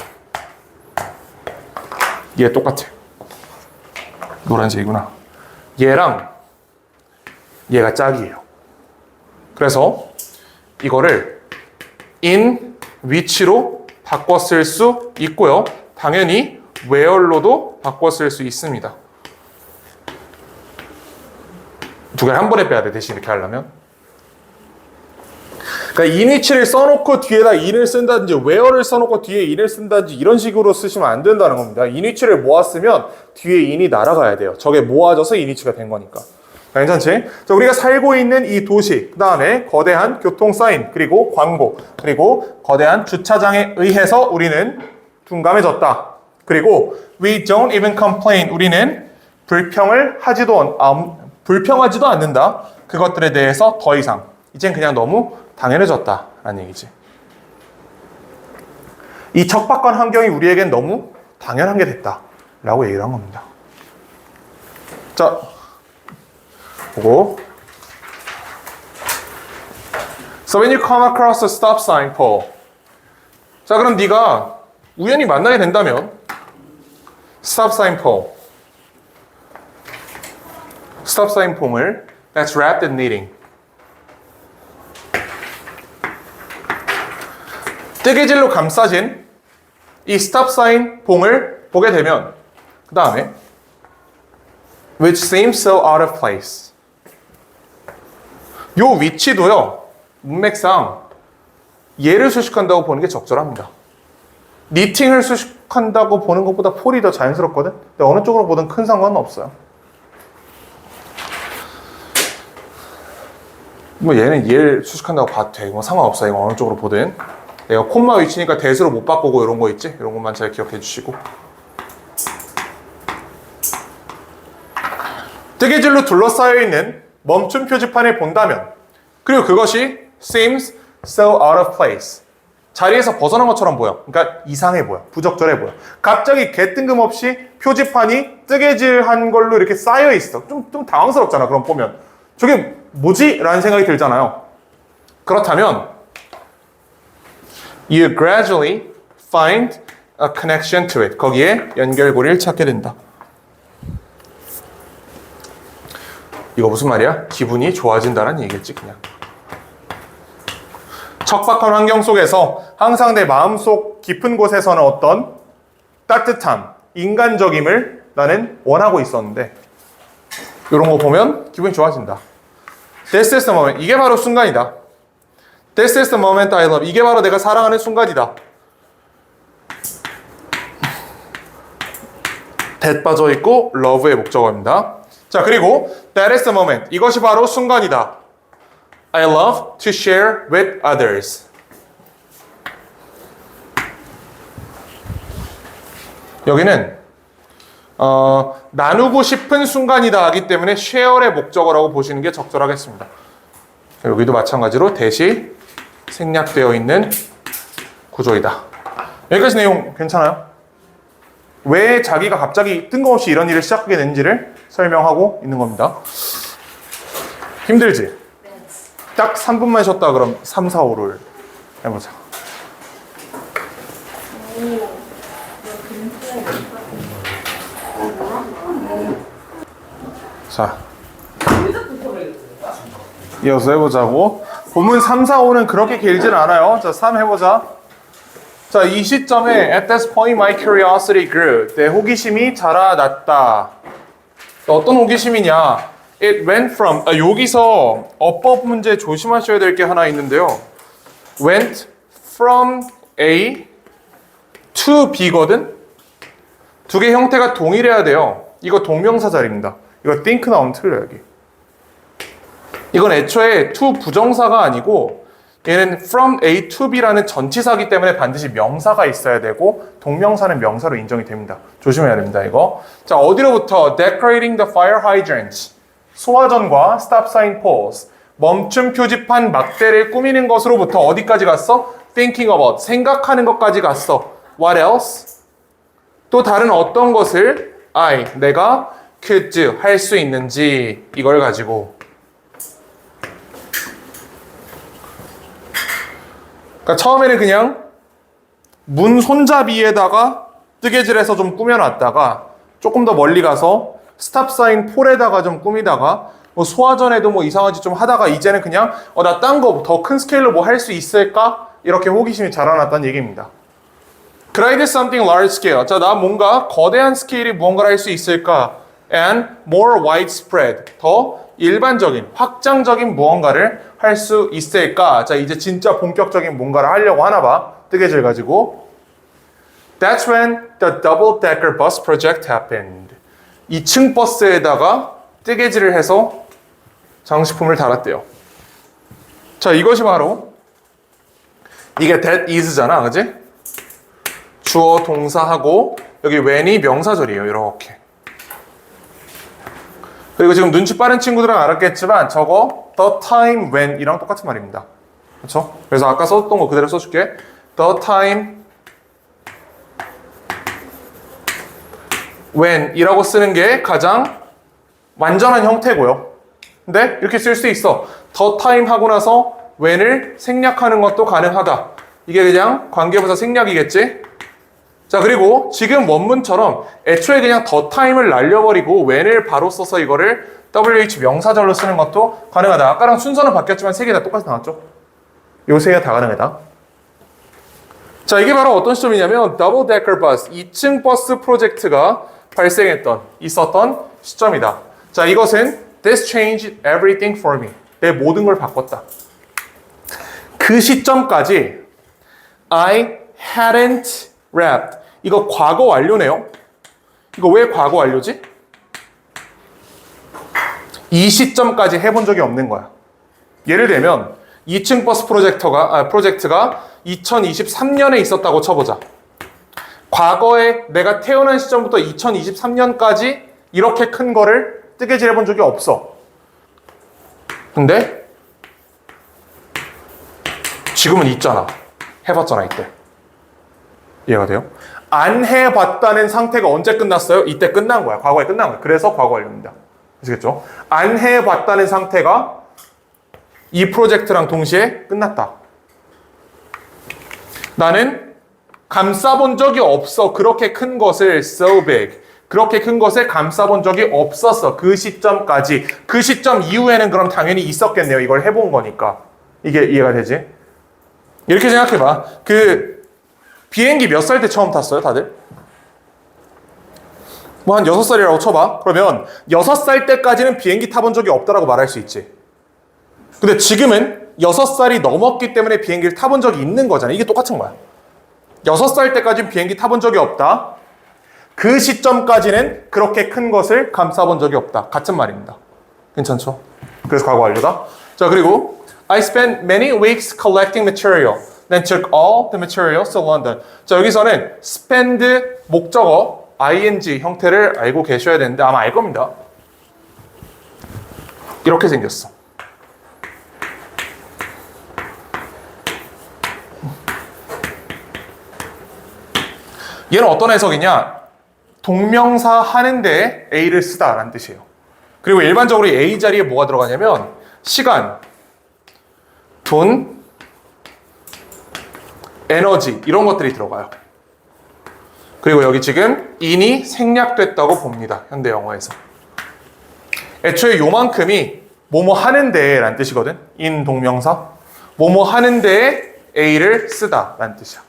얘 똑같아. 노란색이구나. 얘랑 얘가 짝이에요. 그래서 이거를 in 위치로 바꿔 쓸 수 있고요. 당연히 where로도 바꿔 쓸 수 있습니다. 두 개를 한 번에 빼야 돼. 대신 이렇게 하려면. 그러니까 in 위치를 써놓고 뒤에다 in을 쓴다든지 where를 써놓고 뒤에 in을 쓴다든지 이런 식으로 쓰시면 안 된다는 겁니다. in 위치를 모았으면 뒤에 in이 날아가야 돼요. 저게 모아져서 in 위치가 된 거니까. 괜찮지? 자, 우리가 살고 있는 이 도시, 그 다음에 거대한 교통 사인, 그리고 광고, 그리고 거대한 주차장에 의해서 우리는 둔감해졌다. 그리고 we don't even complain. 우리는 불평하지도 않는다. 그것들에 대해서 더 이상 이젠 그냥 너무 당연해졌다라는 얘기지. 이 척박한 환경이 우리에겐 너무 당연한 게 됐다라고 얘기를 한 겁니다. 자, 보고. So when you come across a stop sign pole. 자, 그럼 네가 우연히 만나게 된다면 stop sign pole. stop sign pole을 that's wrapped in knitting. 뜨개질로 감싸진 이 stop sign 봉을 보게 되면 그 다음에 which seems so out of place. 요 위치도요, 문맥상 얘를 수식한다고 보는 게 적절합니다. 니팅을 수식한다고 보는 것보다 폴이 더 자연스럽거든? 근데 어느 쪽으로 보든 큰 상관은 없어요. 뭐 얘는 얘를 수식한다고 봐도 돼. 뭐 상관없어. 이거 어느 쪽으로 보든. 내가 콤마 위치니까 대수로 못 바꾸고 이런 거 있지? 이런 것만 잘 기억해 주시고. 뜨개질로 둘러싸여 있는 멈춤 표지판을 본다면, 그리고 그것이 seems so out of place. 자리에서 벗어난 것처럼 보여. 그러니까 이상해 보여. 부적절해 보여. 갑자기 개뜬금없이 표지판이 뜨개질한 걸로 이렇게 쌓여 있어. 좀 당황스럽잖아. 그럼 보면. 저게 뭐지? 라는 생각이 들잖아요. 그렇다면 you gradually find a connection to it. 거기에 연결고리를 찾게 된다. 이거 무슨 말이야? 기분이 좋아진다는 얘기겠지, 그냥. 척박한 환경 속에서 항상 내 마음속 깊은 곳에서는 어떤 따뜻함, 인간적임을 나는 원하고 있었는데 이런 거 보면 기분이 좋아진다. This is the moment. 이게 바로 순간이다. This is the moment I love. 이게 바로 내가 사랑하는 순간이다. that 빠져 있고 love의 목적어입니다. 자, 그리고 that is the moment. 이것이 바로 순간이다. I love to share with others. 여기는 나누고 싶은 순간이다 하기 때문에 share의 목적어라고 보시는 게 적절하겠습니다. 여기도 마찬가지로 that이 생략되어 있는 구조이다. 여기까지 내용 괜찮아요? 왜 자기가 갑자기 뜬금없이 이런 일을 시작하게 된지를 설명하고 있는 겁니다. 힘들지? 딱 3분만 쉬었다 그럼 3, 4, 5를 해보자. 자, 이어서 해보자고. 본문 3, 4, 5는 그렇게 길진 않아요. 자, 3 해보자. 자, 이 시점에 at this point my curiosity grew. 내 호기심이 자라났다. 어떤 호기심이냐? It went from, 여기서 어법 문제 조심하셔야 될 게 하나 있는데요. Went from A to B거든? 두 개 형태가 동일해야 돼요. 이거 동명사 자리입니다. 이거 think 나오면 틀려요, 여기. 이건 애초에 to 부정사가 아니고 얘는 from A to B라는 전치사기 때문에 반드시 명사가 있어야 되고 동명사는 명사로 인정이 됩니다. 조심해야 됩니다, 이거. 자, 어디로부터? Decorating the fire hydrants. 소화전과 stop sign poles. 멈춤 표지판 막대를 꾸미는 것으로부터 어디까지 갔어? Thinking about. 생각하는 것까지 갔어. what else? 또 다른 어떤 것을 내가 could do, 할 수 있는지 이걸 가지고 그러니까 처음에는 그냥 문 손잡이에다가 뜨개질해서 좀 꾸며놨다가 조금 더 멀리 가서 스탑 사인 폴에다가 좀 꾸미다가 뭐 소화전에도 뭐 이상한 짓 좀 하다가 이제는 그냥 나 딴 거 더 큰 스케일로 뭐 할 수 있을까? 이렇게 호기심이 자라났다는 얘기입니다. Could I do something large scale? 자, 나 뭔가 거대한 스케일이 무언가를 할 수 있을까? And more widespread. 더 일반적인, 확장적인 무언가를 할 수 있을까? 자, 이제 진짜 본격적인 뭔가를 하려고 하나 봐. 뜨개질 가지고. That's when the double-decker bus project happened. 2층 버스에다가 뜨개질을 해서 장식품을 달았대요. 자, 이것이 바로 이게 that is잖아, 그지? 주어 동사하고 여기 when이 명사절이에요, 이렇게. 그리고 지금 눈치 빠른 친구들은 알았겠지만 저거 the time when이랑 똑같은 말입니다. 그렇죠? 그래서 아까 썼던 거 그대로 써줄게. The time when이라고 쓰는 게 가장 완전한 형태고요. 근데 이렇게 쓸 수 있어. the time 하고 나서 when을 생략하는 것도 가능하다. 이게 그냥 관계부사 생략이겠지? 자, 그리고 지금 원문처럼 애초에 그냥 the time을 날려버리고 when을 바로 써서 이거를 WH 명사절로 쓰는 것도 가능하다. 아까랑 순서는 바뀌었지만 세 개 다 똑같이 나왔죠? 요 세 개 다 가능하다. 자, 이게 바로 어떤 시점이냐면 더블 데커 버스, 2층 버스 프로젝트가 있었던 시점이다. 자, 이것은 This changed everything for me. 내 모든 걸 바꿨다. 그 시점까지 I hadn't wrapped. 이거 과거 완료네요. 이거 왜 과거 완료지? 이 시점까지 해본 적이 없는 거야. 예를 들면 2층 버스 프로젝트가 2023년에 있었다고 쳐보자. 과거에 내가 태어난 시점부터 2023년까지 이렇게 큰 거를 뜨개질 해본 적이 없어. 근데 지금은 있잖아. 해봤잖아, 이때. 이해가 돼요? 안 해봤다는 상태가 언제 끝났어요? 이때 끝난 거야. 과거에 끝난 거야. 그래서 과거 완료입니다. 아시겠죠? 안 해봤다는 상태가 이 프로젝트랑 동시에 끝났다. 나는 감싸본 적이 없어. 그렇게 큰 것을 so big. 그렇게 큰 것을 감싸본 적이 없었어. 그 시점까지. 그 시점 이후에는 그럼 당연히 있었겠네요. 이걸 해본 거니까. 이게 이해가 되지? 이렇게 생각해봐. 비행기 몇 살 때 처음 탔어요, 다들? 뭐 한 6살이라고 쳐봐. 그러면 6살 때까지는 비행기 타본 적이 없다라고 말할 수 있지. 근데 지금은 6살이 넘었기 때문에 비행기를 타본 적이 있는 거잖아. 이게 똑같은 거야. 6살 때까지는 비행기 타본 적이 없다. 그 시점까지는 그렇게 큰 것을 감싸본 적이 없다. 같은 말입니다. 괜찮죠? 그래서 과거 완료다. 자, 그리고 I spent many weeks collecting material. Then took all the materials to London. 자, 여기서는 spend 목적어 ing 형태를 알고 계셔야 되는데 아마 알 겁니다. 이렇게 생겼어. 얘는 어떤 해석이냐? 동명사 하는데 A를 쓰다라는 뜻이에요. 그리고 일반적으로 A 자리에 뭐가 들어가냐면 시간, 돈, 에너지 이런 것들이 들어가요. 그리고 여기 지금 in이 생략됐다고 봅니다. 현대 영어에서. 애초에 요만큼이 뭐뭐 하는데 라는 뜻이거든. in 동명사. 뭐뭐 하는데 A를 쓰다 라는 뜻이야.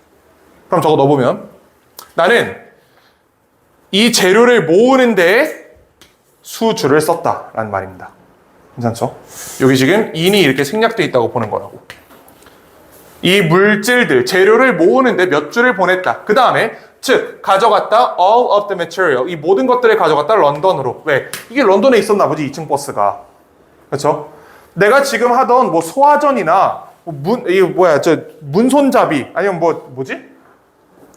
그럼 저거 넣어보면 나는 이 재료를 모으는데 수주를 썼다 라는 말입니다. 괜찮죠? 여기 지금 in이 이렇게 생략되어 있다고 보는 거라고. 이 물질들, 재료를 모으는데 몇 주를 보냈다. 그 다음에 즉 가져갔다 all of the material. 이 모든 것들을 가져갔다 런던으로. 왜? 이게 런던에 있었나 보지 2층 버스가. 그렇죠? 내가 지금 하던 뭐 소화전이나 문손잡이 아니면 뭐지?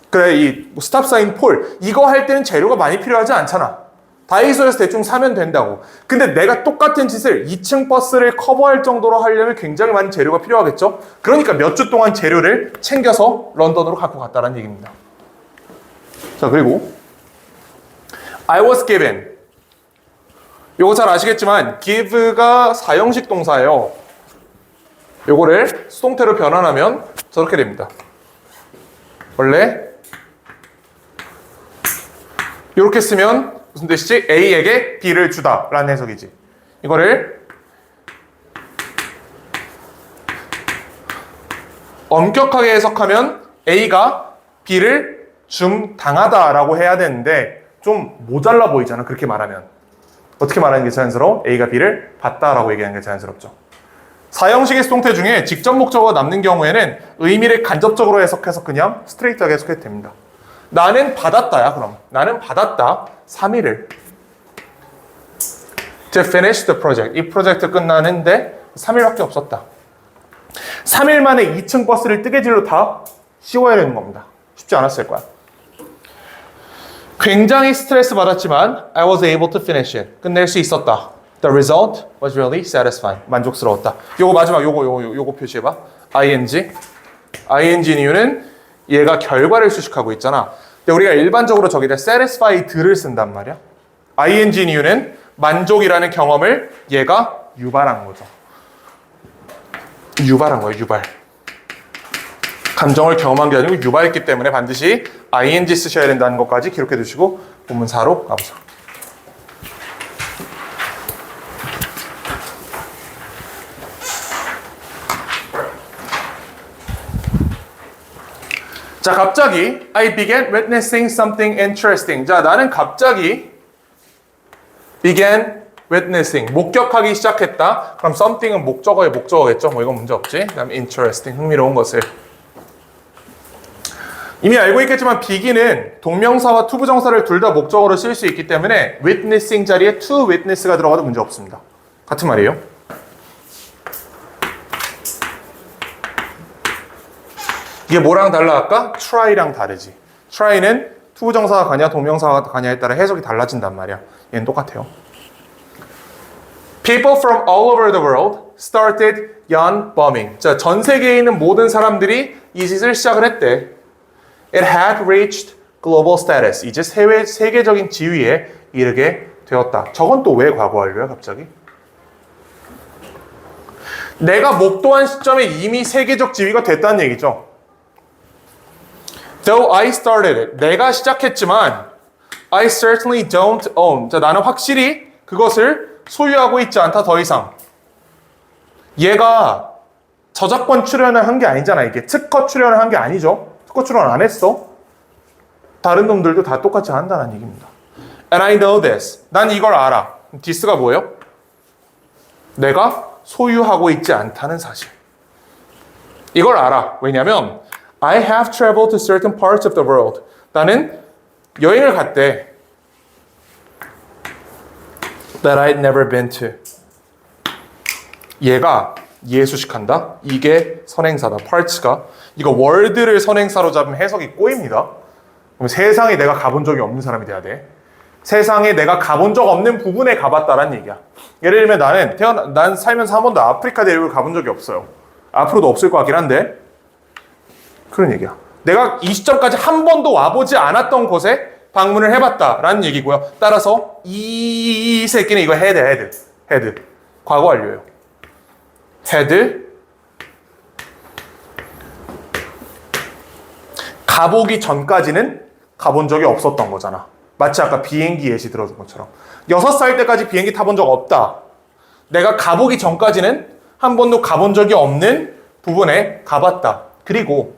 그래 이 스탑 사인 폴 이거 할 때는 재료가 많이 필요하지 않잖아. 다이소에서 대충 사면 된다고. 근데 내가 똑같은 짓을 2층 버스를 커버할 정도로 하려면 굉장히 많은 재료가 필요하겠죠? 그러니까 몇 주 동안 재료를 챙겨서 런던으로 갖고 갔다는 얘기입니다. 자, 그리고 I was given. 요거 잘 아시겠지만 give가 사형식 동사예요. 요거를 수동태로 변환하면 저렇게 됩니다. 원래 이렇게 쓰면 무슨 뜻이지? A에게 B를 주다 라는 해석이지. 이거를 엄격하게 해석하면 A가 B를 당하다라고 해야 되는데 좀 모자라 보이잖아. 그렇게 말하면. 어떻게 말하는 게 자연스러워? A가 B를 받다라고 얘기하는 게 자연스럽죠. 사형식의 수동태 중에 직접 목적어가 남는 경우에는 의미를 간접적으로 해석해서 그냥 스트레이트하게 해석해도 됩니다. 나는 받았다야. 그럼 나는 받았다 3일을 to finish the project. 이 프로젝트 끝나는데 3일밖에 없었다. 3일 만에 2층 버스를 뜨개질로 다 씌워야 되는 겁니다. 쉽지 않았을 거야. 굉장히 스트레스 받았지만 I was able to finish it. 끝낼 수 있었다. The result was really satisfying. 만족스러웠다. 요거 마지막 요거 표시해봐. ing. ing인 이유는 얘가 결과를 수식하고 있잖아. 근데 우리가 일반적으로 저기다 satisfied를 쓴단 말이야. ing인 이유는 만족이라는 경험을 얘가 유발한 거죠. 유발한 거예요. 유발. 감정을 경험한 게 아니고 유발했기 때문에 반드시 ing 쓰셔야 된다는 것까지 기록해 두시고 본문 4로 가보자. 자, 갑자기 I began witnessing something interesting. 자, 나는 갑자기 began witnessing. 목격하기 시작했다. 그럼 something은 목적어의 목적어겠죠. 뭐 이건 문제 없지. 그다음 interesting. 흥미로운 것을. 이미 알고 있겠지만 begin은 동명사와 투부정사를 둘 다 목적어로 쓸 수 있기 때문에 witnessing 자리에 to witness가 들어가도 문제 없습니다. 같은 말이에요. 이게 뭐랑 달라 아까? try랑 다르지. try는 투부정사가 가냐 동명사가 가냐에 따라 해석이 달라진단 말이야. 얘는 똑같아요. People from all over the world started yacht bombing. 자, 전 세계에 있는 모든 사람들이 이 짓을 시작을 했대. It had reached global status. 이제 세계적인 지위에 이르게 되었다. 저건 또 왜 과거 완료야 갑자기? 내가 목도한 시점에 이미 세계적 지위가 됐다는 얘기죠. Though I started it. 내가 시작했지만 I certainly don't own. 자, 나는 확실히 그것을 소유하고 있지 않다 더 이상. 얘가 저작권 출연을 한 게 아니잖아. 이게 특허 출연을 한 게 아니죠. 특허 출연 안 했어. 다른 놈들도 다 똑같이 한다는 얘기입니다. And I know this. 난 이걸 알아. this가 뭐예요? 내가 소유하고 있지 않다는 사실. 이걸 알아. 왜냐면 I have traveled to certain parts of the world. 나는 여행을 갔대. That I'd never been to. 얘가 예수식한다. 이게 선행사다. parts가. 이거 world를 선행사로 잡으면 해석이 꼬입니다. 그럼 세상에 내가 가본 적이 없는 사람이 돼야 돼. 세상에 내가 가본 적 없는 부분에 가봤다라는 얘기야. 예를 들면 난 살면서 한 번도 아프리카 대륙을 가본 적이 없어요. 앞으로도 없을 것 같긴 한데 그런 얘기야. 내가 이 시점까지 한 번도 와보지 않았던 곳에 방문을 해봤다라는 얘기고요. 따라서 이 새끼는 이거 had. 과거 완료예요. had 가보기 전까지는 가본 적이 없었던 거잖아. 마치 아까 비행기 예시 들어준 것처럼 6살 때까지 비행기 타본 적 없다. 내가 가보기 전까지는 한 번도 가본 적이 없는 부분에 가봤다. 그리고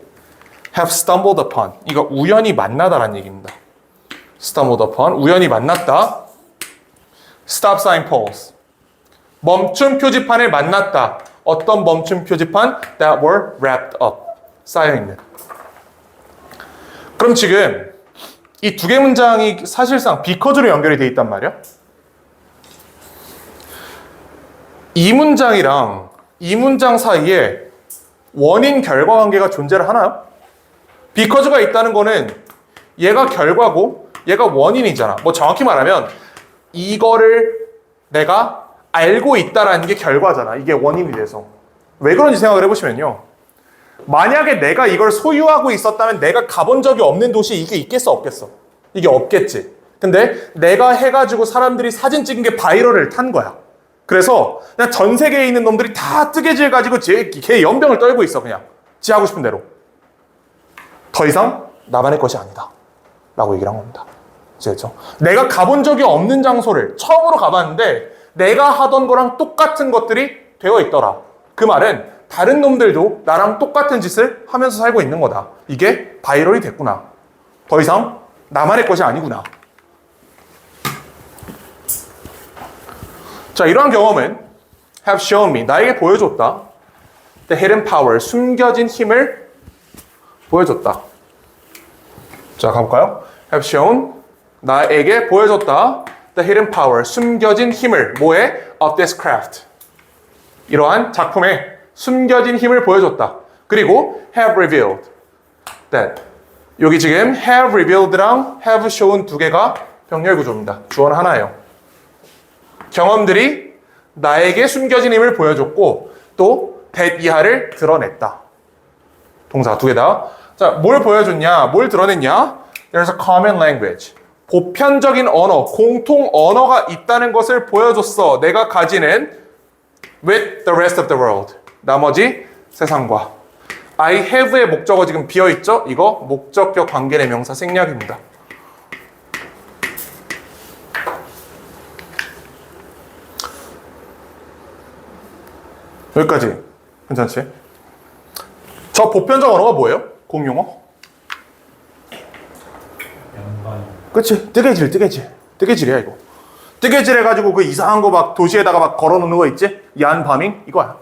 have stumbled upon. 이거 우연히 만나다라는 얘기입니다. stumbled upon. 우연히 만났다. stop sign poles. 멈춤 표지판을 만났다. 어떤 멈춤 표지판? that were wrapped up. 쌓여있는. 그럼 지금 이 두 개 문장이 사실상 because로 연결이 돼 있단 말이야. 이 문장이랑 이 문장 사이에 원인 결과 관계가 존재를 하나요? because가 있다는 거는 얘가 결과고 얘가 원인이잖아. 뭐 정확히 말하면 이거를 내가 알고 있다라는 게 결과잖아. 이게 원인이 돼서. 왜 그런지 생각을 해보시면요. 만약에 내가 이걸 소유하고 있었다면 내가 가본 적이 없는 도시에 이게 있겠어 없겠어? 이게 없겠지. 근데 내가 해가지고 사람들이 사진 찍은 게 바이럴을 탄 거야. 그래서 그냥 전 세계에 있는 놈들이 다 뜨개질 가지고 걔 연병을 떨고 있어. 그냥 지 하고 싶은 대로. 더 이상 나만의 것이 아니다 라고 얘기를 한 겁니다. 아시겠죠? 내가 가본 적이 없는 장소를 처음으로 가봤는데 내가 하던 거랑 똑같은 것들이 되어 있더라. 그 말은 다른 놈들도 나랑 똑같은 짓을 하면서 살고 있는 거다. 이게 바이럴이 됐구나. 더 이상 나만의 것이 아니구나. 자, 이러한 경험은 have shown me, 나에게 보여줬다. The hidden power, 숨겨진 힘을 보여줬다. 자, 가볼까요? have shown, 나에게 보여줬다. The hidden power, 숨겨진 힘을, 뭐에? Of this craft. 이러한 작품에 숨겨진 힘을 보여줬다. 그리고 have revealed that. 여기 지금 have revealed랑 have shown 두 개가 병렬 구조입니다. 주어는 하나예요. 경험들이 나에게 숨겨진 힘을 보여줬고 또 that 이하를 드러냈다. 동사 두 개다. 자, 뭘 보여줬냐? 뭘 드러냈냐? There's a common language. 보편적인 언어, 공통 언어가 있다는 것을 보여줬어. 내가 가지는 with the rest of the world. 나머지 세상과. I have의 목적어 지금 비어있죠? 이거 목적격 관계대명사 생략입니다. 여기까지 괜찮지? 저 보편적 언어가 뭐예요? 공용어? 그치? 뜨개질이야 이거. 뜨개질 해가지고 그 이상한 거 막 도시에다가 막 걸어놓는 거 있지? 얀바밍? 이거야.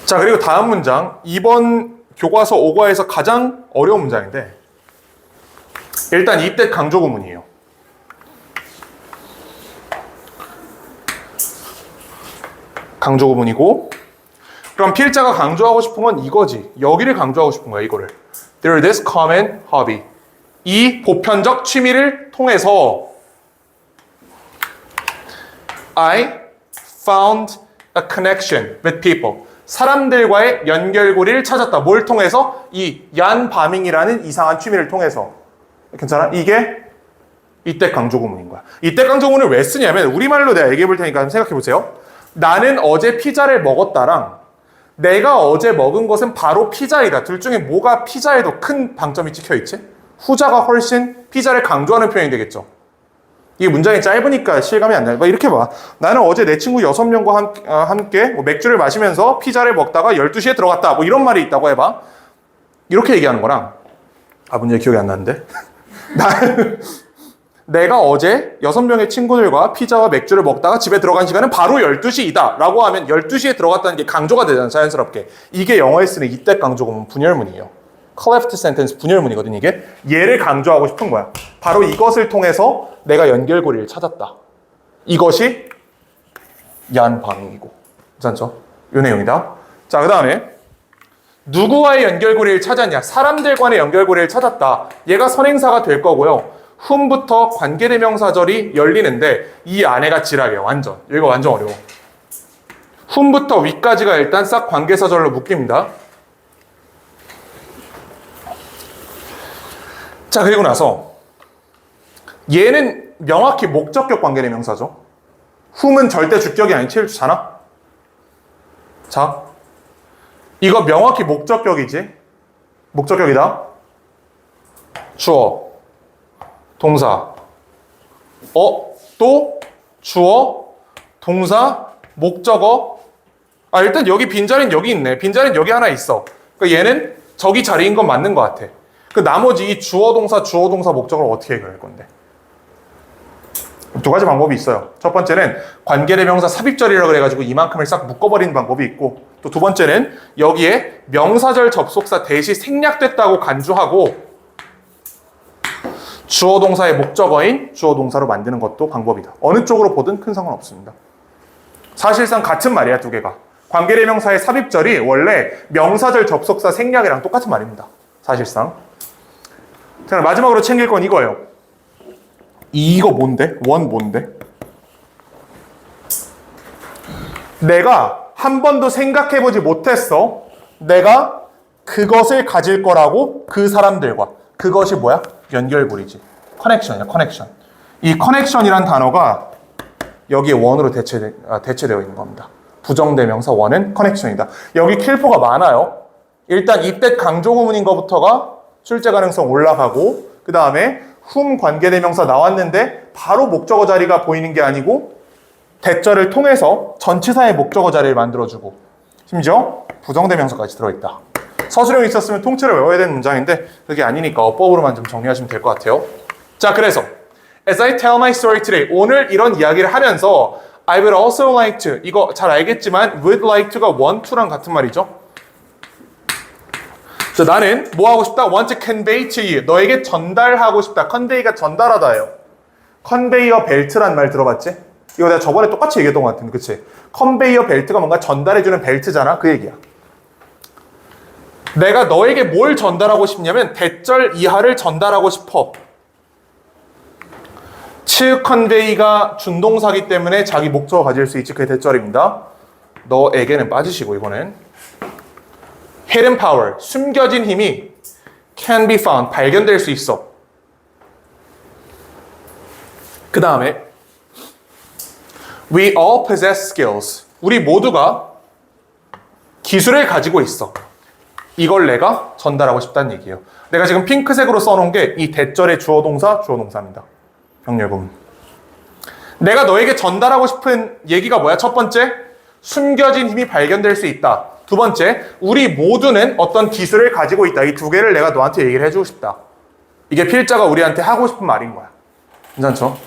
자, 그리고 다음 문장. 이번 교과서 5과에서 가장 어려운 문장인데 일단 이때 강조 구문이에요. 강조 구문이고 그럼 필자가 강조하고 싶은 건 이거지. 여기를 강조하고 싶은 거야, 이거를. There is this common hobby. 이 보편적 취미를 통해서 I found a connection with people. 사람들과의 연결고리를 찾았다. 뭘 통해서? 이 얀바밍이라는 이상한 취미를 통해서. 괜찮아? 이게 이때 강조 구문인 거야. 이때 강조 구문을 왜 쓰냐면 우리말로 내가 얘기해 볼 테니까 한번 생각해 보세요. 나는 어제 피자를 먹었다랑 내가 어제 먹은 것은 바로 피자이다. 둘 중에 뭐가 피자에 더 큰 방점이 찍혀 있지? 후자가 훨씬 피자를 강조하는 표현이 되겠죠. 이게 문장이 짧으니까 실감이 안 나요. 이렇게 봐. 나는 어제 내 친구 6명과 함께 맥주를 마시면서 피자를 먹다가 12시에 들어갔다. 뭐 이런 말이 있다고 해봐. 이렇게 얘기하는 거랑 문제 기억이 안 나는데. 내가 어제 6명의 친구들과 피자와 맥주를 먹다가 집에 들어간 시간은 바로 12시이다 라고 하면 12시에 들어갔다는 게 강조가 되잖아, 자연스럽게. 이게 영어에 쓰는 이때 강조구문 분열문이에요. cleft sentence 분열문이거든, 이게. 얘를 강조하고 싶은 거야. 바로 이것을 통해서 내가 연결고리를 찾았다. 이것이 얀바밍이고. 괜찮죠? 이 내용이다. 자, 그 다음에 누구와의 연결고리를 찾았냐? 사람들과의 연결고리를 찾았다. 얘가 선행사가 될 거고요. whom부터 관계대명사절이 열리는데 이 안에가 지랄이에요. 완전. 여기가 완전 어려워. whom부터 위까지가 일단 싹 관계사절로 묶입니다. 자, 그리고 나서 얘는 명확히 목적격 관계대명사죠. whom은 절대 주격이 아닌 체일주잖아. 자, 이거 명확히 목적격이지. 목적격이다. 주어, 동사, 또 주어, 동사, 목적어. 일단 여기 빈자리는 여기 있네. 빈자리는 여기 하나 있어. 그러니까 얘는 저기 자리인 건 맞는 것 같아. 그 나머지 이 주어, 동사, 목적어를 어떻게 해결할 건데? 두 가지 방법이 있어요. 첫 번째는 관계대명사 삽입절이라고 그래가지고 이만큼을 싹 묶어버리는 방법이 있고, 또 두 번째는 여기에 명사절 접속사 대시 생략됐다고 간주하고 주어 동사의 목적어인 주어 동사로 만드는 것도 방법이다. 어느 쪽으로 보든 큰 상관없습니다. 사실상 같은 말이야, 두 개가. 관계대명사의 삽입절이 원래 명사절 접속사 생략이랑 똑같은 말입니다. 사실상. 자, 마지막으로 챙길 건 이거예요. 이거 뭔데? 원 뭔데? 내가 한 번도 생각해보지 못했어. 내가 그것을 가질 거라고 그 사람들과. 그것이 뭐야? 연결고리지. 커넥션이야, 커넥션. 이 커넥션이란 단어가 여기에 원으로 대체되어 있는 겁니다. 부정대명사 원은 커넥션이다. 여기 킬포가 많아요. 일단 이때 강조구문인 것부터가 출제 가능성 올라가고, 그 다음에 whom 관계대명사 나왔는데 바로 목적어 자리가 보이는 게 아니고 대절을 통해서 전치사의 목적어 자리를 만들어주고, 심지어 부정대명사까지 들어있다. 서술형이 있었으면 통째로 외워야 되는 문장인데 그게 아니니까 어법으로만 좀 정리하시면 될 것 같아요. 자, 그래서 As I tell my story today, 오늘 이런 이야기를 하면서 I would also like to, 이거 잘 알겠지만 would like to가 want to랑 같은 말이죠. 자, 나는 뭐 하고 싶다? want to convey to you. 너에게 전달하고 싶다. convey가 전달하다예요. 컨베이어 벨트란 말 들어봤지? 이거 내가 저번에 똑같이 얘기했던 것 같은데, 그치? 컨베이어 벨트가 뭔가 전달해주는 벨트잖아. 그 얘기야. 내가 너에게 뭘 전달하고 싶냐면 대절 이하를 전달하고 싶어. to convey가 준동사기 때문에 자기 목적어 가질 수 있지. 그게 대절입니다. 너에게는 빠지시고, 이거는 hidden power, 숨겨진 힘이 can be found, 발견될 수 있어. 그 다음에 we all possess skills, 우리 모두가 기술을 가지고 있어. 이걸 내가 전달하고 싶다는 얘기예요. 내가 지금 핑크색으로 써놓은 게 이 대절의 주어동사, 주어동사입니다. 병렬구문. 내가 너에게 전달하고 싶은 얘기가 뭐야? 첫 번째, 숨겨진 힘이 발견될 수 있다. 두 번째, 우리 모두는 어떤 기술을 가지고 있다. 이 두 개를 내가 너한테 얘기를 해주고 싶다. 이게 필자가 우리한테 하고 싶은 말인 거야. 괜찮죠?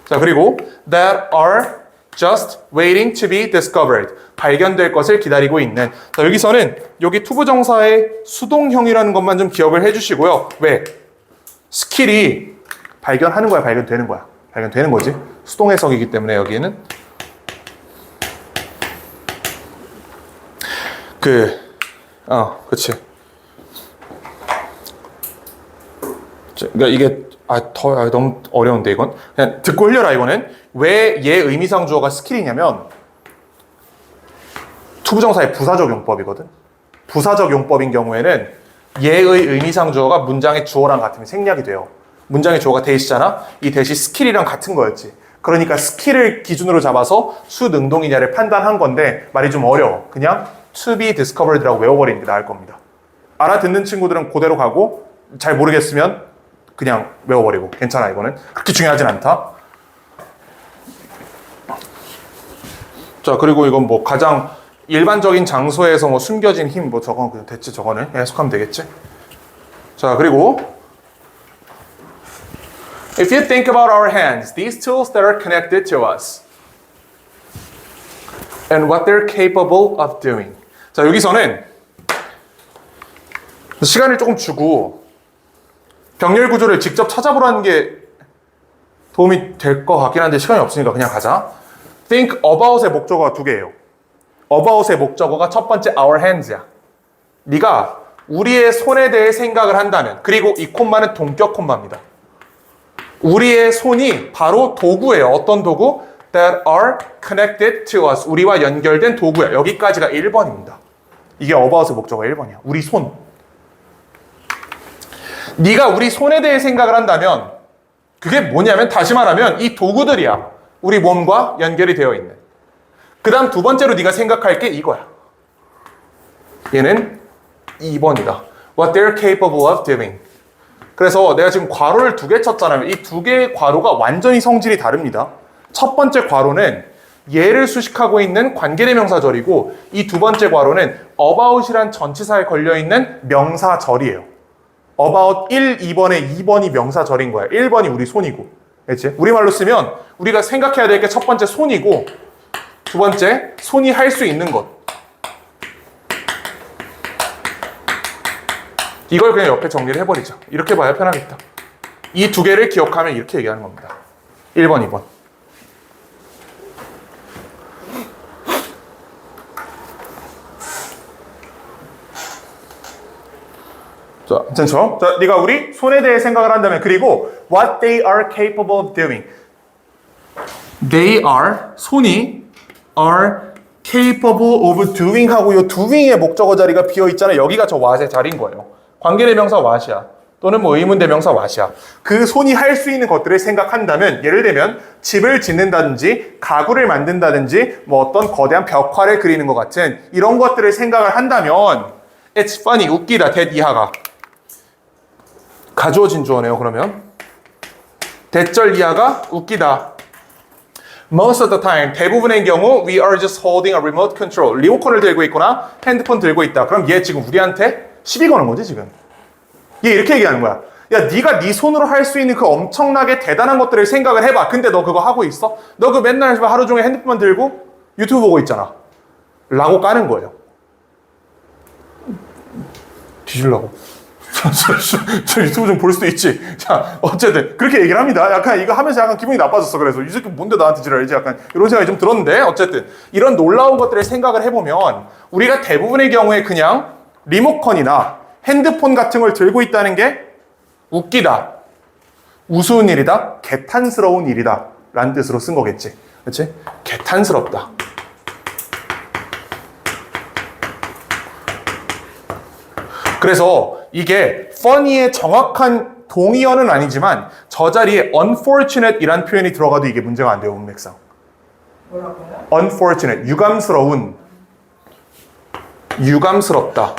자, 그리고 that are just waiting to be discovered. 발견될 것을 기다리고 있는. 자, 여기서는 여기 투부정사의 수동형이라는 것만 좀 기억을 해주시고요. 왜? 스킬이 발견하는 거야, 발견되는 거야? 발견되는 거지. 수동해석이기 때문에 여기에는 그치. 그러니까 이게 너무 어려운데 이건 그냥 듣고 흘려라. 이거는 왜 얘 의미상 주어가 스킬이냐면 투부정사의 부사적 용법이거든. 부사적 용법인 경우에는 얘의 의미상 주어가 문장의 주어랑 같으면 생략이 돼요. 문장의 주어가 대시잖아. 이 대시 스킬이랑 같은 거였지. 그러니까 스킬을 기준으로 잡아서 수능동이냐를 판단한 건데 말이 좀 어려워. 그냥 to be discovered라고 외워버리는 게 나을 겁니다. 알아듣는 친구들은 그대로 가고 잘 모르겠으면 그냥 외워버리고 괜찮아. 이거는 그렇게 중요하진 않다. 자, 그리고 이건 뭐 가장 일반적인 장소에서 뭐 숨겨진 힘 뭐 저건 그냥 대체 저거는 해석하면 되겠지. 자, 그리고 If you think about our hands, these tools that are connected to us and what they're capable of doing. 자, 여기서는 시간을 조금 주고 병렬 구조를 직접 찾아보라는 게 도움이 될 것 같긴 한데 시간이 없으니까 그냥 가자. Think about의 목적어가 두 개예요. about의 목적어가 첫 번째 our hands야. 네가 우리의 손에 대해 생각을 한다면, 그리고 이 콤마는 동격 콤마입니다. 우리의 손이 바로 도구예요. 어떤 도구? That are connected to us. 우리와 연결된 도구야. 여기까지가 1번입니다. 이게 about의 목적어 1번이야. 우리 손. 네가 우리 손에 대해 생각을 한다면 그게 뭐냐면, 다시 말하면 이 도구들이야. 우리 몸과 연결이 되어 있는. 그 다음 두 번째로 네가 생각할 게 이거야. 얘는 2번이다. What they're capable of doing. 그래서 내가 지금 괄호를 두 개 쳤잖아요. 이 두 개의 괄호가 완전히 성질이 다릅니다. 첫 번째 괄호는 얘를 수식하고 있는 관계대명사절이고, 이 두 번째 괄호는 about이란 전치사에 걸려있는 명사절이에요. about 1, 2번에 2번이 명사절인 거야. 1번이 우리 손이고. 그렇지? 우리말로 쓰면 우리가 생각해야 될 게 첫 번째 손이고, 두 번째 손이 할 수 있는 것. 이걸 그냥 옆에 정리를 해버리자. 이렇게 봐야 편하겠다. 이 두 개를 기억하면 이렇게 얘기하는 겁니다. 1번, 2번. 자, 괜찮죠? 자, 네가 우리 손에 대해 생각을 한다면, 그리고 what they are capable of doing. They are, 손이 are capable of doing 하고 이 doing의 목적어 자리가 비어 있잖아요. 여기가 저 what의 자리인 거예요. 관계대명사 what이야. 또는 뭐 의문대명사 what이야. 그 손이 할 수 있는 것들을 생각한다면 예를 들면 집을 짓는다든지 가구를 만든다든지 뭐 어떤 거대한 벽화를 그리는 것 같은 이런 것들을 생각을 한다면 it's funny, 웃기다, that 이하가 가주어진 주어네요. 그러면 대절 이하가 웃기다. Most of the time, 대부분의 경우 we are just holding a remote control. 리모컨을 들고 있거나 핸드폰 들고 있다. 그럼 얘 지금 우리한테 시비 거는 거지 지금. 얘 이렇게 얘기하는 거야. 야, 네가 네 손으로 할 수 있는 그 엄청나게 대단한 것들을 생각을 해봐. 근데 너 그거 하고 있어? 너 그 맨날 하루 종일 핸드폰 들고 유튜브 보고 있잖아. 라고 까는 거예요. 뒤질라고. 저 유튜브 좀 볼 수도 있지. 자, 어쨌든 그렇게 얘기를 합니다. 약간 이거 하면서 약간 기분이 나빠졌어. 그래서 이 새끼 뭔데 나한테 지랄이지? 약간 이런 생각이 좀 들었는데 어쨌든 이런 놀라운 것들을 생각을 해보면 우리가 대부분의 경우에 그냥 리모컨이나 핸드폰 같은 걸 들고 있다는 게 웃기다, 우스운 일이다, 개탄스러운 일이다 라는 뜻으로 쓴 거겠지. 그렇지? 개탄스럽다. 그래서 이게 funny의 정확한 동의어는 아니지만 저 자리에 unfortunate 이란 표현이 들어가도 이게 문제가 안 돼요. 문맥상. 뭐라고요? unfortunate, 유감스러운, 유감스럽다.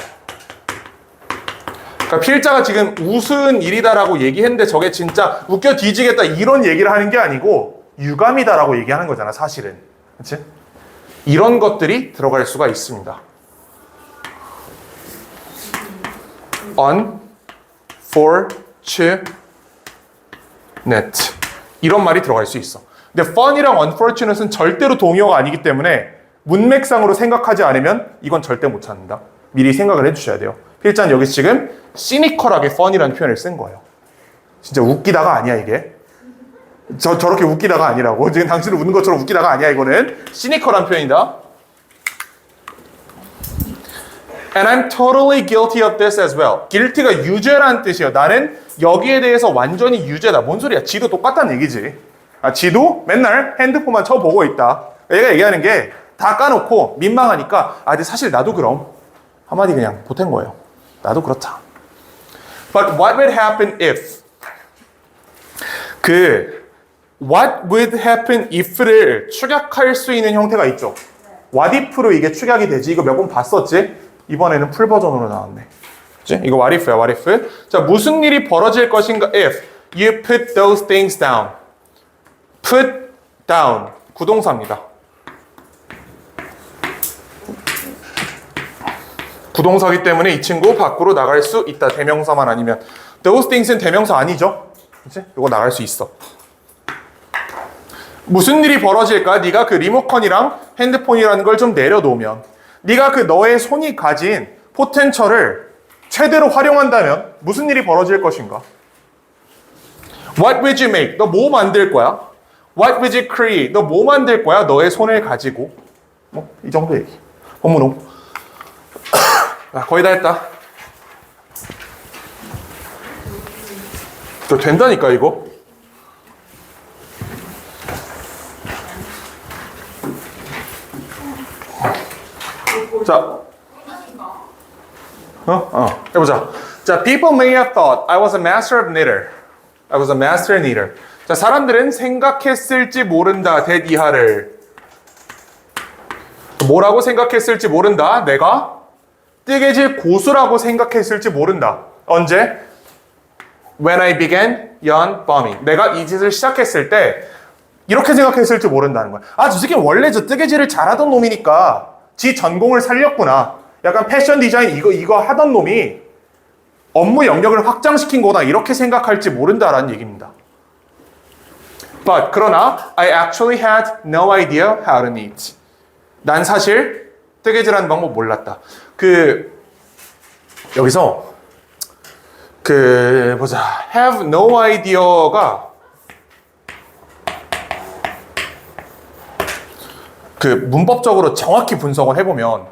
그러니까 필자가 지금 우스운 일이다라고 얘기했는데 저게 진짜 웃겨 뒤지겠다 이런 얘기를 하는 게 아니고 유감이다라고 얘기하는 거잖아 사실은. 그렇지? 이런 것들이 들어갈 수가 있습니다. unfortunate 이런 말이 들어갈 수 있어. 근데 fun이랑 unfortunate는 절대로 동의어가 아니기 때문에 문맥상으로 생각하지 않으면 이건 절대 못 찾는다. 미리 생각을 해주셔야 돼요. 필자는 여기 지금 시니컬하게 fun이라는 표현을 쓴 거예요. 진짜 웃기다가 아니야 이게. 저렇게 웃기다가 아니라고. 지금 당신은 웃는 것처럼 웃기다가 아니야. 이거는 시니컬한 표현이다. And I'm totally guilty of this as well. guilty가 유죄라는 뜻이에요. 나는 여기에 대해서 완전히 유죄다. 뭔 소리야? 지도 똑같다는 얘기지. 지도 맨날 핸드폰만 쳐보고 있다. 얘가 얘기하는 게 다 까놓고 민망하니까 근데 사실 나도 그럼 한마디 그냥 보탠 거예요. 나도 그렇다. But what would happen if? what would happen if를 축약할 수 있는 형태가 있죠. what if로 이게 축약이 되지. 이거 몇 번 봤었지? 이번에는 풀 버전으로 나왔네. 그치? 이거 what if야, what if. 자, 무슨 일이 벌어질 것인가? if you put those things down. put down. 구동사입니다. 부동사기 때문에 이 친구 밖으로 나갈 수 있다. 대명사만 아니면. Those things은 대명사 아니죠? 그치? 이거 나갈 수 있어. 무슨 일이 벌어질까? 네가 그 리모컨이랑 핸드폰이라는 걸 좀 내려놓으면 네가 그 너의 손이 가진 포텐셜을 최대로 활용한다면 무슨 일이 벌어질 것인가? What would you make? 너 뭐 만들 거야? What would you create? 너 뭐 만들 거야? 너의 손을 가지고. 뭐 이 정도 얘기. 본문호. 거의 다 했다. 저 된다니까 이거. 자, 해보자. 자, people may have thought I was a master of knitter. I was a master knitter. 자, 사람들은 생각했을지 모른다. 대이하를 뭐라고 생각했을지 모른다. 내가 뜨개질 고수라고 생각했을지 모른다. 언제? When I began yarn bombing. 내가 이 짓을 시작했을 때 이렇게 생각했을지 모른다는 거야. 저 새끼는 원래 저 뜨개질을 잘하던 놈이니까 지 전공을 살렸구나. 약간 패션 디자인 이거 하던 놈이 업무 영역을 확장시킨 거다. 이렇게 생각할지 모른다라는 얘기입니다. But 그러나 I actually had no idea how to knit. 난 사실 뜨개질하는 방법 몰랐다. 여기서 보자. have no idea가 문법적으로 정확히 분석을 해보면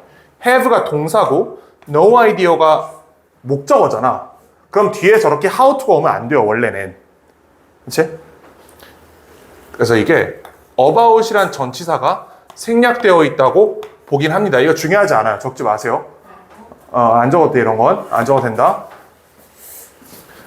have가 동사고 no idea가 목적어잖아. 그럼 뒤에 저렇게 how to가 오면 안 돼요. 원래는. 그치? 그래서 이게 about이란 전치사가 생략되어 있다고 보긴 합니다. 이거 중요하지 않아요. 적지 마세요. 안 적어도 돼, 이런 건. 안 적어도 된다.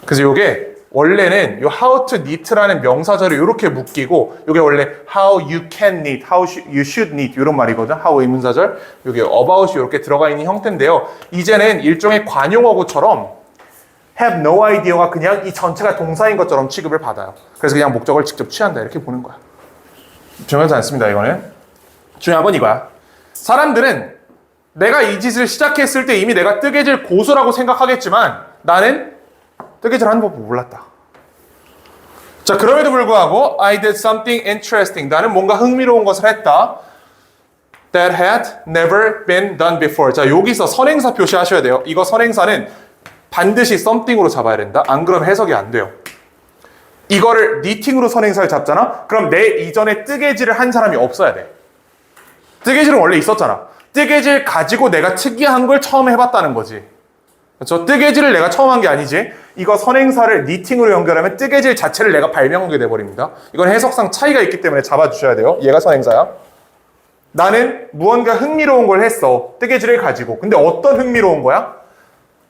그래서 이게 원래는 요 how to knit라는 명사절을 이렇게 묶이고 이게 원래 how you can knit, how you should knit 이런 말이거든. how 의문사절. 여기 about이 이렇게 들어가 있는 형태인데요. 이제는 일종의 관용어구처럼 have no idea가 그냥 이 전체가 동사인 것처럼 취급을 받아요. 그래서 그냥 목적을 직접 취한다 이렇게 보는 거야. 중요하지 않습니다. 이거는. 중요한 건 이거야. 사람들은 내가 이 짓을 시작했을 때 이미 내가 뜨개질 고수라고 생각하겠지만 나는 뜨개질 하는 법을 몰랐다. 자, 그럼에도 불구하고 I did something interesting. 나는 뭔가 흥미로운 것을 했다. That had never been done before. 자, 여기서 선행사 표시하셔야 돼요. 이거 선행사는 반드시 something으로 잡아야 된다. 안 그러면 해석이 안 돼요. 이거를 knitting으로 선행사를 잡잖아? 그럼 내 이전에 뜨개질을 한 사람이 없어야 돼. 뜨개질은 원래 있었잖아. 뜨개질 가지고 내가 특이한 걸 처음 해봤다는 거지. 그렇죠? 뜨개질을 내가 처음 한 게 아니지. 이거 선행사를 knitting으로 연결하면 뜨개질 자체를 내가 발명하게 돼버립니다. 이건 해석상 차이가 있기 때문에 잡아주셔야 돼요. 얘가 선행사야. 나는 무언가 흥미로운 걸 했어. 뜨개질을 가지고. 근데 어떤 흥미로운 거야?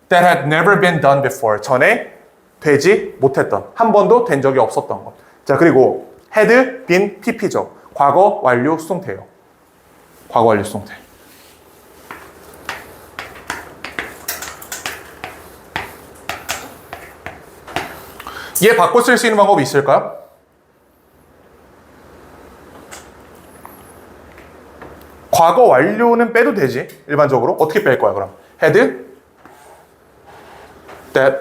That had never been done before. 전에 되지 못했던, 한 번도 된 적이 없었던 것. 자, 그리고 had been PP죠. 과거 완료 수동태예요. 과거 완료 수동태. 얘 바꿔 쓸 수 있는 방법이 있을까요? 과거 완료는 빼도 되지. 일반적으로. 어떻게 뺄 거야, 그럼? had, that.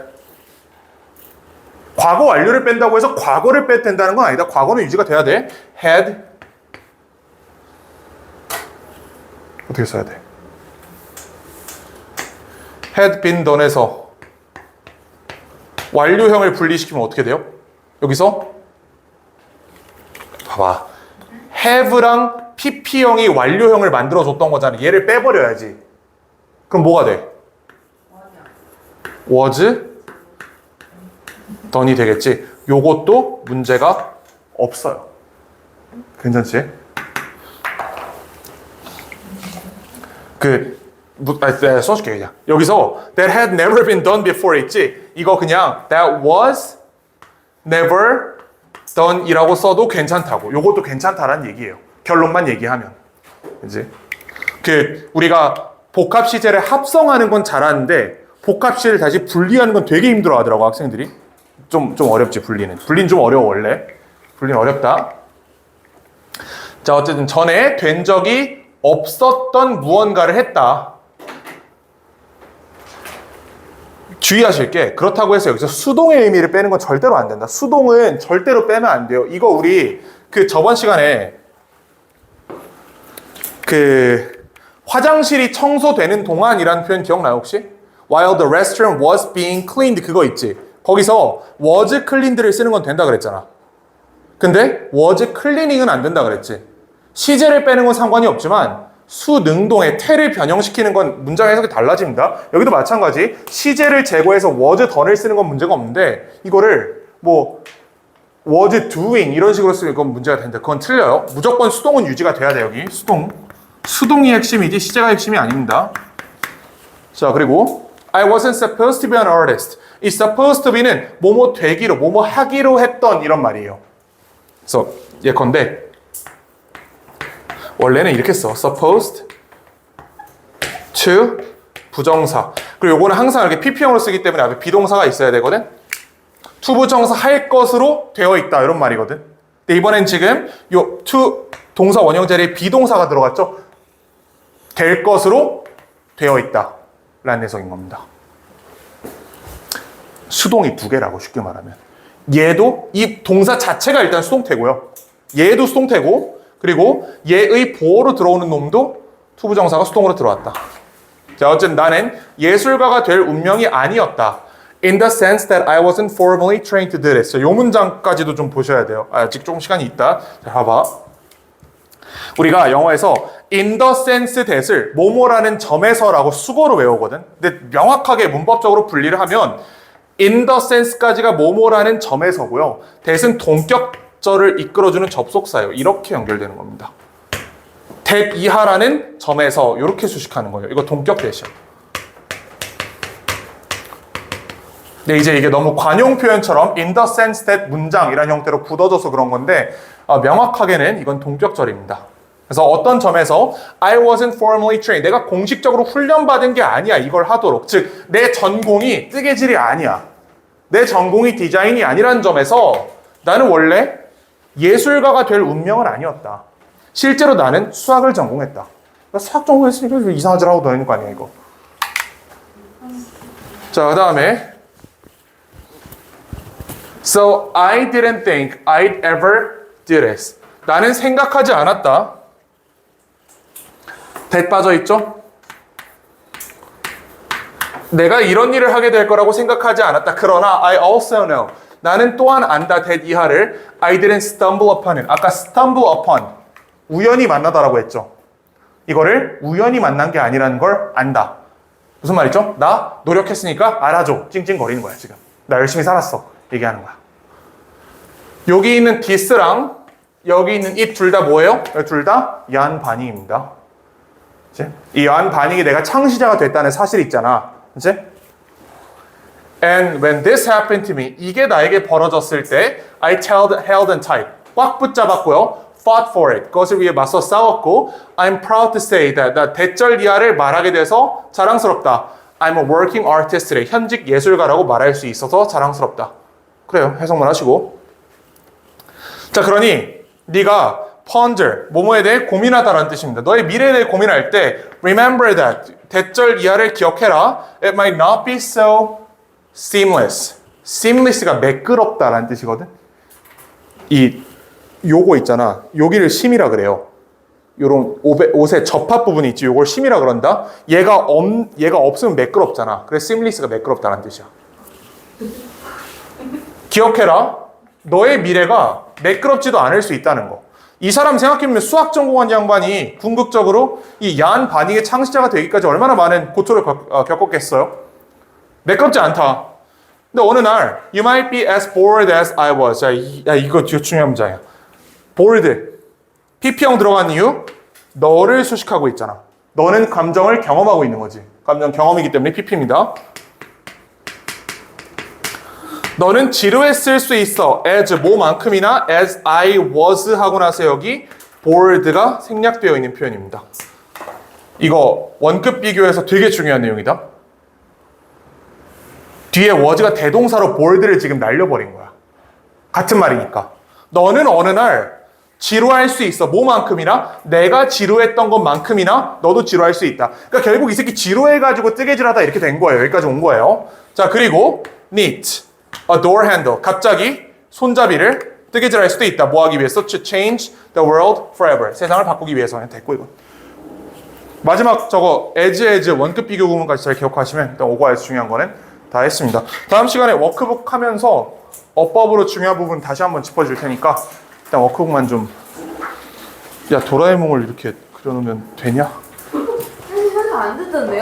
과거 완료를 뺀다고 해서 과거를 빼도 된다는 건 아니다. 과거는 유지가 돼야 돼. had. 어떻게 써야 돼? had been done에서 완료형을 분리시키면 어떻게 돼요? 여기서 봐봐. have랑 pp형이 완료형을 만들어줬던 거잖아. 얘를 빼버려야지. 그럼 뭐가 돼? was done이 되겠지. 요것도 문제가 없어요. 괜찮지? 써줄게 그냥. 여기서 that had never been done before 있지? 이거 그냥 that was never done 이라고 써도 괜찮다고. 요것도 괜찮다라는 얘기예요. 결론만 얘기하면. 그치? 우리가 복합 시제를 합성하는 건 잘하는데 복합 시제를 다시 분리하는 건 되게 힘들어 하더라고, 학생들이. 좀 어렵지, 분리는. 분리는 좀 어려워, 원래. 분리는 어렵다. 자, 어쨌든 전에 된 적이 없었던 무언가를 했다. 주의하실 게, 그렇다고 해서 여기서 수동의 의미를 빼는 건 절대로 안 된다. 수동은 절대로 빼면 안 돼요. 이거 우리 저번 시간에 화장실이 청소되는 동안이라는 표현 기억나요, 혹시? While the restroom was being cleaned 그거 있지? 거기서 was cleaned를 쓰는 건 된다 그랬잖아. 근데 was cleaning은 안 된다 그랬지. 시제를 빼는 건 상관이 없지만 수능동의 태를 변형시키는 건 문장 해석이 달라집니다. 여기도 마찬가지. 시제를 제거해서 was done을 쓰는 건 문제가 없는데 이거를 was doing 이런 식으로 쓰면 그건 문제가 된다. 그건 틀려요. 무조건 수동은 유지가 돼야 돼. 여기 수동이 핵심이지 시제가 핵심이 아닙니다. 자, 그리고 I wasn't supposed to be an artist. 이 supposed to be는 뭐뭐 되기로, 뭐뭐 하기로 했던 이런 말이에요. 그래서 예컨대 원래는 이렇게 써. supposed to 부정사. 그리고 요거는 항상 이렇게 pp형으로 쓰기 때문에 앞에 비동사가 있어야 되거든. to 부정사 할 것으로 되어 있다 이런 말이거든. 근데 이번엔 지금 요 to 동사 원형 자리에 비동사가 들어갔죠. 될 것으로 되어 있다 라는 해석인 겁니다. 수동이 두 개라고 쉽게 말하면. 얘도 이 동사 자체가 일단 수동태고요. 얘도 수동태고 그리고 얘의 보어로 들어오는 놈도 투부정사가 수동으로 들어왔다. 자, 어쨌든 나는 예술가가 될 운명이 아니었다. In the sense that I wasn't formally trained to do this. 이 문장까지도 좀 보셔야 돼요. 아직 조금 시간이 있다. 자, 봐봐. 우리가 영어에서 in the sense that을 뭐뭐라는 점에서라고 수거로 외우거든. 근데 명확하게 문법적으로 분리를 하면 in the sense까지가 뭐뭐라는 점에서고요. that은 동격절을 이끌어주는 접속사예요. 이렇게 연결되는 겁니다. that 이하라는 점에서 이렇게 수식하는 거예요. 이거 동격 대시야. 네, 이제 이게 너무 관용 표현처럼 in the sense that 문장이라는 형태로 굳어져서 그런 건데 명확하게는 이건 동격절입니다. 그래서 어떤 점에서 I wasn't formally trained. 내가 공식적으로 훈련받은 게 아니야. 이걸 하도록. 즉, 내 전공이 뜨개질이 아니야. 내 전공이 디자인이 아니라는 점에서 나는 원래 예술가가 될 운명은 아니었다. 실제로 나는 수학을 전공했다. 그러니까 수학 전공했으니까 이상한 짓 하고 다니는 거 아니야, 이거. 자, 그 다음에 So I didn't think I'd ever do this. 나는 생각하지 않았다. that 빠져있죠? 내가 이런 일을 하게 될 거라고 생각하지 않았다. 그러나 I also know. 나는 또한 안다. that 이하를 I didn't stumble upon은 아까 stumble upon 우연히 만나다라고 했죠. 이거를 우연히 만난 게 아니라는 걸 안다. 무슨 말이죠? 나 노력했으니까 알아줘. 찡찡거리는 거야 지금. 나 열심히 살았어. 얘기하는 거야. 여기 있는 this랑 여기 있는 it 둘 다 뭐예요? 둘 다 연반응입니다. 이 연반응이 내가 창시자가 됐다는 사실이 있잖아. 그치? And when this happened to me, 이게 나에게 벌어졌을 때 I held and tight. 꽉 붙잡았고요. Fought for it. 그것을 위해 맞서 싸웠고 I'm proud to say that 나 대절 이하를 말하게 돼서 자랑스럽다. I'm a working artist today. 현직 예술가라고 말할 수 있어서 자랑스럽다. 그래요. 해석만 하시고. 자, 그러니 네가 ponder, 뭐뭐에 대해 고민하다라는 뜻입니다. 너의 미래에 대해 고민할 때 remember that, 대절 이하를 기억해라. It might not be so seamless. seamless가 매끄럽다라는 뜻이거든. 요거 있잖아. 여기를 심이라 그래요. 요런 옷의 접합 부분이 있지. 요걸 심이라 그런다. 얘가 없으면 매끄럽잖아. 그래서 seamless가 매끄럽다는 뜻이야. 기억해라. 너의 미래가 매끄럽지도 않을 수 있다는 거. 이 사람 생각해보면 수학 전공한 양반이 궁극적으로 이 야한 반응의 창시자가 되기까지 얼마나 많은 고초를 겪었겠어요? 매끄럽지 않다. 근데 어느 날 You might be as bored as I was. 자, 이거 중요한 문장이야. bored. PP형 들어간 이유? 너를 수식하고 있잖아. 너는 감정을 경험하고 있는 거지. 감정 경험이기 때문에 PP입니다. 너는 지루했을 수 있어. as 뭐만큼이나 as I was 하고 나서 여기 bored가 생략되어 있는 표현입니다. 이거 원급 비교에서 되게 중요한 내용이다. 뒤에 was가 대동사로 bored를 지금 날려버린 거야. 같은 말이니까. 너는 어느 날 지루할 수 있어. 뭐만큼이나 내가 지루했던 것만큼이나 너도 지루할 수 있다. 그러니까 결국 이 새끼 지루해가지고 뜨개질하다 이렇게 된 거예요. 여기까지 온 거예요. 자, 그리고 knit. A door handle. 갑자기 손잡이를 뜨개질할 수도 있다. 뭐 하기 위해서? To change the world forever. 세상을 바꾸기 위해서. 그냥 됐고 이거. 마지막 저거 as 원급 비교 부분까지 잘 기억하시면 일단 오버에서 중요한 거는 다 했습니다. 다음 시간에 워크북 하면서 어법으로 중요한 부분 다시 한번 짚어줄 테니까 일단 워크북만 좀. 야, 도라에몽을 이렇게 그려놓으면 되냐? 사실 안 듣던데요?